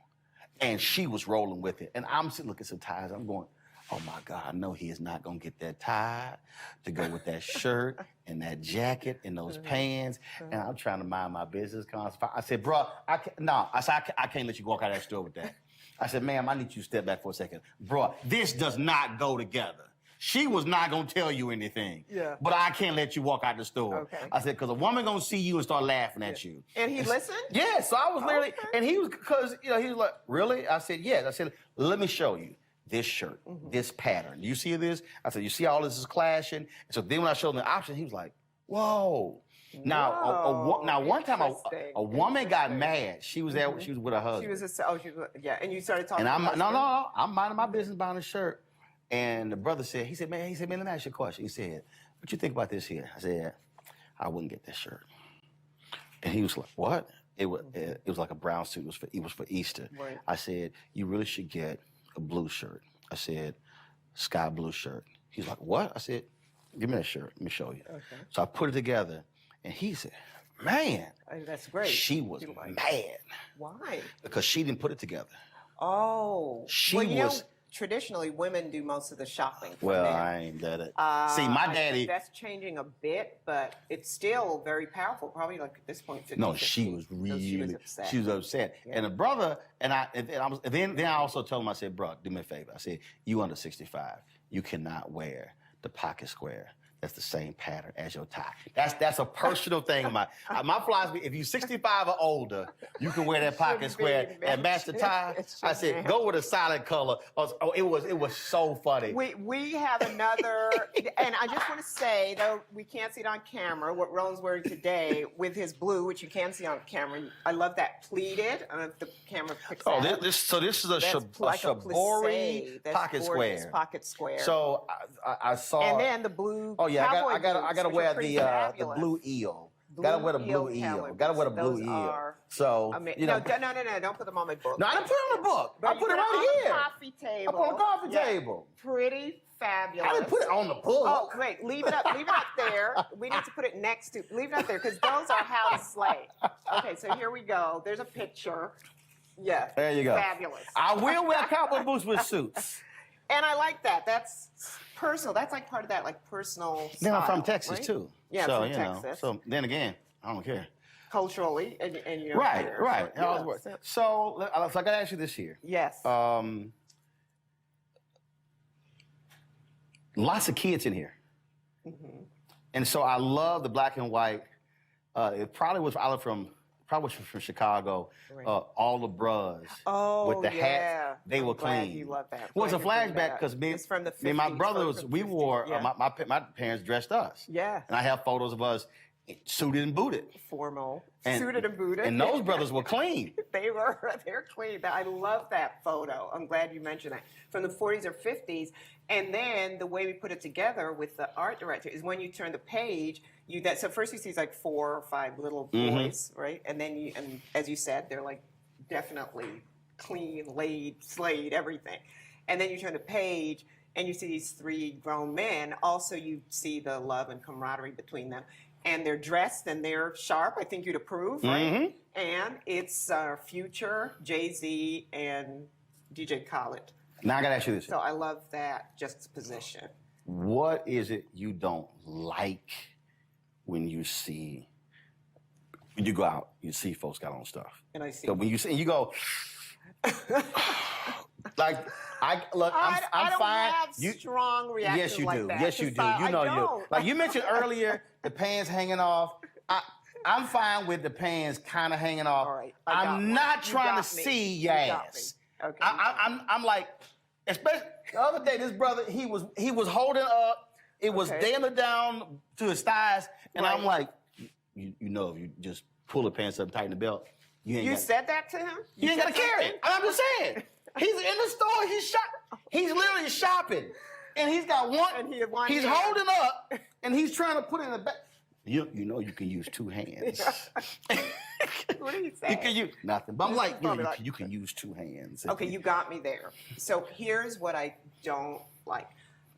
[SPEAKER 1] and she was rolling with it, and I'm sitting looking at some ties. I'm going, oh my God, I know he is not gonna get that tie to go with that shirt and that jacket and those pants. And I'm trying to mind my business. I said, bro, I can't let you walk out of that store with that. I said, ma'am, I need you to step back for a second. Bro, this does not go together. She was not gonna tell you anything.
[SPEAKER 15] Yeah.
[SPEAKER 1] But I can't let you walk out the store.
[SPEAKER 15] Okay.
[SPEAKER 1] I said, because a woman gonna see you and start laughing at you.
[SPEAKER 15] And he listened?
[SPEAKER 1] Yeah, so I was literally, and he was, because, he was like, really? I said, yes. I said, let me show you this shirt, this pattern. You see this? I said, you see all this is clashing? And so then when I showed him the option, he was like, whoa. Now, one time a woman got mad. She was there, she was with her husband.
[SPEAKER 15] And you started talking.
[SPEAKER 1] And I'm minding my business buying a shirt. And the brother said, man, let me ask you a question. He said, what you think about this here? I said, I wouldn't get this shirt. And he was like, what? It was like a brown suit. It was for Easter.
[SPEAKER 15] Right.
[SPEAKER 1] I said, you really should get a blue shirt. I said, sky blue shirt. He's like, what? I said, give me that shirt. Let me show you. Okay. So I put it together, and he said, man.
[SPEAKER 15] That's great.
[SPEAKER 1] She was mad.
[SPEAKER 15] Why?
[SPEAKER 1] Because she didn't put it together.
[SPEAKER 15] Oh.
[SPEAKER 1] She
[SPEAKER 15] was. Traditionally, women do most of the shopping.
[SPEAKER 1] Well, I ain't done it. See, my daddy.
[SPEAKER 15] That's changing a bit, but it's still very powerful. Probably like at this point, 50,
[SPEAKER 1] No,
[SPEAKER 15] 50.
[SPEAKER 1] she was really.
[SPEAKER 15] She was upset.
[SPEAKER 1] She was upset. Yeah. And the brother and I. Then I also told him. I said, bro, do me a favor. I said, you under 65. You cannot wear the pocket square, that's the same pattern as your tie. That's a personal thing of mine. My philosophy, if you're 65 or older, you can wear that pocket square and match the tie. I said, go with a solid color. Oh, it was so funny.
[SPEAKER 15] We have another, and I just want to say, though we can't see it on camera, what Roland's wearing today with his blue, which you can see on camera. I love that pleated. I don't know if the camera picks that up.
[SPEAKER 1] This is a Shabori pocket square.
[SPEAKER 15] Pocket square.
[SPEAKER 1] So I saw.
[SPEAKER 15] And then the blue.
[SPEAKER 1] Oh yeah,
[SPEAKER 15] cowboy
[SPEAKER 1] I gotta
[SPEAKER 15] boots,
[SPEAKER 1] wear
[SPEAKER 15] which
[SPEAKER 1] the
[SPEAKER 15] are
[SPEAKER 1] blue eel.
[SPEAKER 15] Blue
[SPEAKER 1] Gotta wear the blue
[SPEAKER 15] eel
[SPEAKER 1] eel.
[SPEAKER 15] cowboy
[SPEAKER 1] Gotta wear the
[SPEAKER 15] boots.
[SPEAKER 1] blue
[SPEAKER 15] Those
[SPEAKER 1] eel.
[SPEAKER 15] are-
[SPEAKER 1] So
[SPEAKER 15] I mean,
[SPEAKER 1] you know.
[SPEAKER 15] no, don't put them on my book.
[SPEAKER 1] No, I didn't put it on the book.
[SPEAKER 15] But
[SPEAKER 1] I
[SPEAKER 15] you
[SPEAKER 1] put it
[SPEAKER 15] on
[SPEAKER 1] right
[SPEAKER 15] the
[SPEAKER 1] here.
[SPEAKER 15] coffee table.
[SPEAKER 1] I put it on the coffee table.
[SPEAKER 15] Pretty fabulous.
[SPEAKER 1] I didn't put it on the book.
[SPEAKER 15] Oh, great. Leave it up there. We need to put it next to, leave it up there, because those are how to slay. Okay, so here we go. There's a picture. Yeah.
[SPEAKER 1] There you go.
[SPEAKER 15] Fabulous.
[SPEAKER 1] I will wear cowboy boots with suits.
[SPEAKER 15] And I like that. That's personal. That's like part of that, like personal
[SPEAKER 1] Then I'm
[SPEAKER 15] style,
[SPEAKER 1] from Texas
[SPEAKER 15] right?
[SPEAKER 1] too.
[SPEAKER 15] Yeah,
[SPEAKER 1] so,
[SPEAKER 15] from
[SPEAKER 1] you know,
[SPEAKER 15] Texas.
[SPEAKER 1] so then again, I don't care.
[SPEAKER 15] Culturally, and you know.
[SPEAKER 1] Right.
[SPEAKER 15] Yeah,
[SPEAKER 1] I always work. So I got to ask you this here.
[SPEAKER 15] Yes.
[SPEAKER 1] Lots of kids in here.
[SPEAKER 15] Mm-hmm.
[SPEAKER 1] And so I love the black and white. It probably was from Chicago.
[SPEAKER 15] Right.
[SPEAKER 1] All the bras with the hats, they were
[SPEAKER 15] glad
[SPEAKER 1] clean.
[SPEAKER 15] You love that.
[SPEAKER 1] Well, it's a
[SPEAKER 15] Glad you bring
[SPEAKER 1] flashback
[SPEAKER 15] that
[SPEAKER 1] because
[SPEAKER 15] up.
[SPEAKER 1] me
[SPEAKER 15] It's from the 50s,
[SPEAKER 1] and my brothers,
[SPEAKER 15] from
[SPEAKER 1] we
[SPEAKER 15] 50s,
[SPEAKER 1] wore
[SPEAKER 15] yeah.
[SPEAKER 1] my parents dressed us.
[SPEAKER 15] Yeah.
[SPEAKER 1] And I have photos of us suited and booted.
[SPEAKER 15] Formal,
[SPEAKER 1] And-
[SPEAKER 15] suited and booted.
[SPEAKER 1] And those brothers were clean.
[SPEAKER 15] They're clean. I love that photo. I'm glad you mentioned that. From the 40s or 50s. And then the way we put it together with the art director is when you turn the page, so first you see like 4 or 5 little boys, right? And then and as you said, they're like definitely clean, slayed, everything. And then you turn the page and you see these 3 grown men. Also, you see the love and camaraderie between them. And they're dressed and they're sharp. I think you'd approve, right? And it's Future, Jay-Z, and DJ Khaled.
[SPEAKER 1] Now I got to ask you this.
[SPEAKER 15] So I love that juxtaposition.
[SPEAKER 1] What is it you don't like when you go out, you see folks got on stuff?
[SPEAKER 15] And I see.
[SPEAKER 1] So when you see, you go, like, I'm
[SPEAKER 15] I don't
[SPEAKER 1] fine.
[SPEAKER 15] have strong reactions
[SPEAKER 1] Yes, you
[SPEAKER 15] like
[SPEAKER 1] do.
[SPEAKER 15] that.
[SPEAKER 1] Yes, you do.
[SPEAKER 15] I
[SPEAKER 1] You know you.
[SPEAKER 15] don't.
[SPEAKER 1] Like you mentioned earlier, the pants hanging off. I'm fine with the pants kind of hanging off.
[SPEAKER 15] All right,
[SPEAKER 1] I'm not
[SPEAKER 15] You
[SPEAKER 1] trying
[SPEAKER 15] got
[SPEAKER 1] to
[SPEAKER 15] me.
[SPEAKER 1] see
[SPEAKER 15] You
[SPEAKER 1] your
[SPEAKER 15] got
[SPEAKER 1] ass.
[SPEAKER 15] me. Okay.
[SPEAKER 1] I'm like, especially the other day, this brother, he was holding up. It was
[SPEAKER 15] Okay.
[SPEAKER 1] nailing down to his thighs, and
[SPEAKER 15] Right.
[SPEAKER 1] I'm like, you know, if you just pull the pants up and tighten the belt,
[SPEAKER 15] You said that to him?
[SPEAKER 1] you ain't got to carry it. I'm just saying. He's in the store. He's literally shopping, and he's got one.
[SPEAKER 15] And he had one
[SPEAKER 1] he's
[SPEAKER 15] hand.
[SPEAKER 1] holding up, and he's trying to put it in the back. You know you can use 2 hands.
[SPEAKER 15] What are you
[SPEAKER 1] You
[SPEAKER 15] saying?
[SPEAKER 1] can use nothing. But I'm like,
[SPEAKER 15] Probably like-
[SPEAKER 1] you can use 2 hands.
[SPEAKER 15] Okay, you got me there. So here's what I don't like.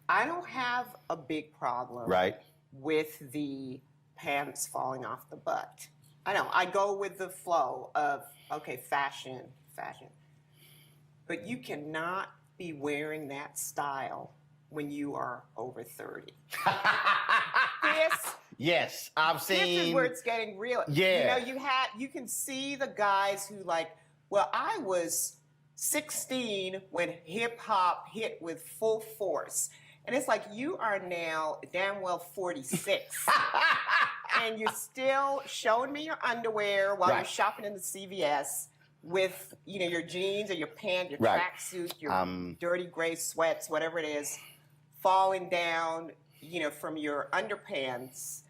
[SPEAKER 15] I don't have a big problem
[SPEAKER 1] Right.
[SPEAKER 15] with the pants falling off the butt. I know. I go with the flow of, okay, fashion. But you cannot be wearing that style when you are over 30.
[SPEAKER 1] Yes, I've seen.
[SPEAKER 15] This is where it's getting real.
[SPEAKER 1] Yeah.
[SPEAKER 15] You know, you can see the guys who like, well, I was 16 when hip hop hit with full force. And it's like, you are now damn well 46. And you're still showing me your underwear while you're
[SPEAKER 1] Right.
[SPEAKER 15] shopping in the CVS with, your jeans or your pants, your
[SPEAKER 1] Right.
[SPEAKER 15] tracksuit, your dirty gray sweats, whatever it is, falling down, from your underpants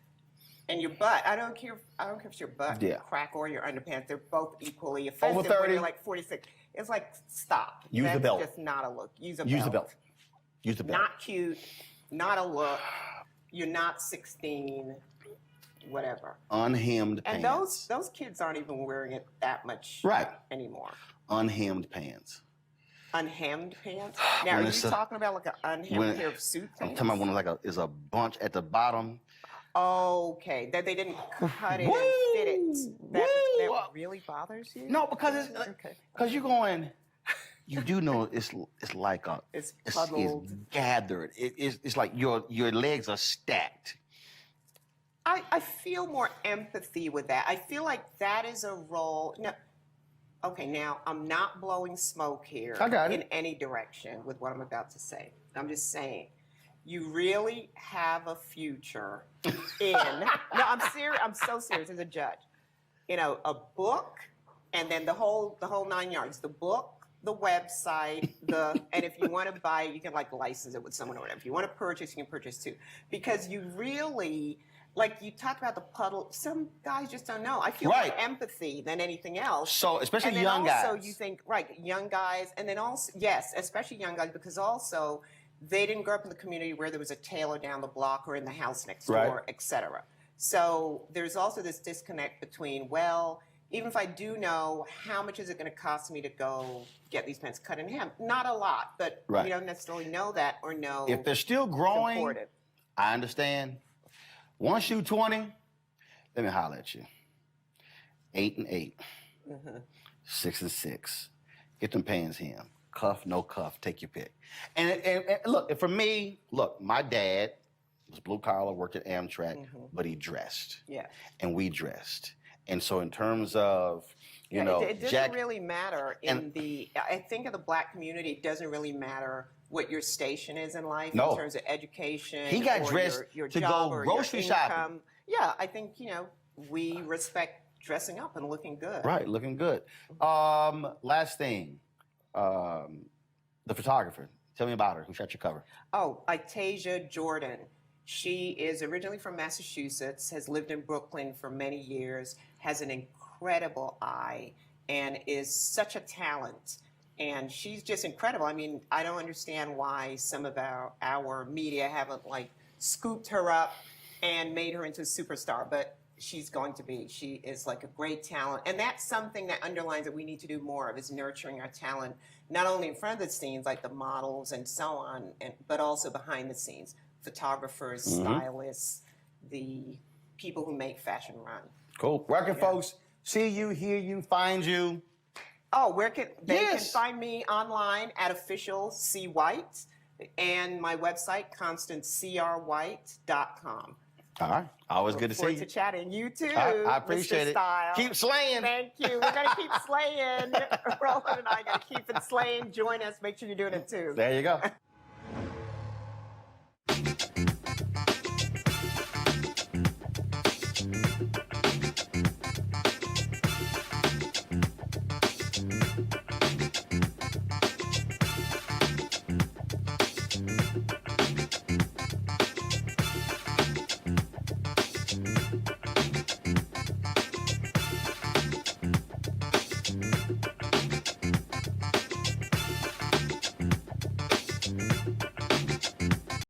[SPEAKER 15] and your butt. I don't care if it's your butt crack or your underpants. They're both equally offensive.
[SPEAKER 1] Over 30.
[SPEAKER 15] When you're like 46. It's like, stop.
[SPEAKER 1] Use the belt.
[SPEAKER 15] That's just not a look. Use a
[SPEAKER 1] Use the
[SPEAKER 15] belt.
[SPEAKER 1] belt. Use the belt.
[SPEAKER 15] Not cute, not a look. You're not 16, whatever.
[SPEAKER 1] Unhemmed
[SPEAKER 15] And
[SPEAKER 1] pants.
[SPEAKER 15] those kids aren't even wearing it that much anymore.
[SPEAKER 1] Unhemmed pants.
[SPEAKER 15] Unhemmed pants? Now,
[SPEAKER 1] When
[SPEAKER 15] are you
[SPEAKER 1] it's a-
[SPEAKER 15] talking about like an unhemmed pair of suit
[SPEAKER 1] I'm
[SPEAKER 15] pants?
[SPEAKER 1] talking about when is a bunch at the bottom.
[SPEAKER 15] Okay, that they didn't cut it and fit it. That really bothers you?
[SPEAKER 1] No, because you're going. You do know it's like
[SPEAKER 15] it's
[SPEAKER 1] it's
[SPEAKER 15] cuddled.
[SPEAKER 1] gathered. It's like your legs are stacked.
[SPEAKER 15] I feel more empathy with that. I feel like that is a role. No, okay, now I'm not blowing smoke here
[SPEAKER 1] I got
[SPEAKER 15] in
[SPEAKER 1] it.
[SPEAKER 15] any direction with what I'm about to say. I'm just saying you really have a future in, no, I'm serious, I'm so serious as a judge, you know, a book, and then the whole 9 yards, the book, the website, and if you want to buy it, you can like license it with someone or whatever. If you want to purchase, you can purchase too. Because you really, like you talked about the puddle, some guys just don't know. I feel more empathy than anything else.
[SPEAKER 1] So, especially
[SPEAKER 15] and then
[SPEAKER 1] young
[SPEAKER 15] also
[SPEAKER 1] guys.
[SPEAKER 15] you think, right, young guys, and then also, yes, especially young guys, because also they didn't grow up in the community where there was a tailor down the block or in the house next door, et cetera. So there's also this disconnect between, well, even if I do know, how much is it going to cost me to go get these pants cut in half? Not a lot, but you don't necessarily know that or know.
[SPEAKER 1] If they're still growing,
[SPEAKER 15] important.
[SPEAKER 1] I understand. One shoe 20, let me holler at you. 8 and 8, 6 and 6. Get them pants hem. Cuff, no cuff, take your pick. And look, for me, look, my dad was blue collar, worked at Amtrak, but he dressed.
[SPEAKER 15] Yeah.
[SPEAKER 1] And we dressed. And so in terms of, you know,
[SPEAKER 15] it doesn't really matter I think in the black community, it doesn't really matter what your station is in life in terms of education.
[SPEAKER 1] He got
[SPEAKER 15] or
[SPEAKER 1] dressed
[SPEAKER 15] your
[SPEAKER 1] to
[SPEAKER 15] job
[SPEAKER 1] go
[SPEAKER 15] or
[SPEAKER 1] grocery
[SPEAKER 15] your
[SPEAKER 1] shopping.
[SPEAKER 15] income. Yeah, I think, you know, we respect dressing up and looking good.
[SPEAKER 1] Right, looking good. Last thing, the photographer. Tell me about her. Who shot your cover?
[SPEAKER 15] Oh, Itasia Jordan. She is originally from Massachusetts, has lived in Brooklyn for many years, has an incredible eye, and is such a talent. And she's just incredible. I mean, I don't understand why some of our media haven't, like, scooped her up and made her into a superstar, but she's going to be. She is, like, a great talent. And that's something that underlines that we need to do more of, is nurturing our talent, not only in front of the scenes, like the models and so on, but also behind the scenes. Photographers, stylists, the people who make fashion run.
[SPEAKER 1] Cool. Where can folks see you, hear you, find you?
[SPEAKER 15] Oh, they can find me online at official C White and my website, constancecrwhite.com.
[SPEAKER 1] All right. Always good to see you.
[SPEAKER 15] Look forward to chatting. You too.
[SPEAKER 1] I appreciate
[SPEAKER 15] Mr.
[SPEAKER 1] it.
[SPEAKER 15] Style.
[SPEAKER 1] Keep slaying.
[SPEAKER 15] Thank you. We're going to keep slaying. Roland and I are going to keep it slaying. Join us. Make sure you're doing it too.
[SPEAKER 1] There you go.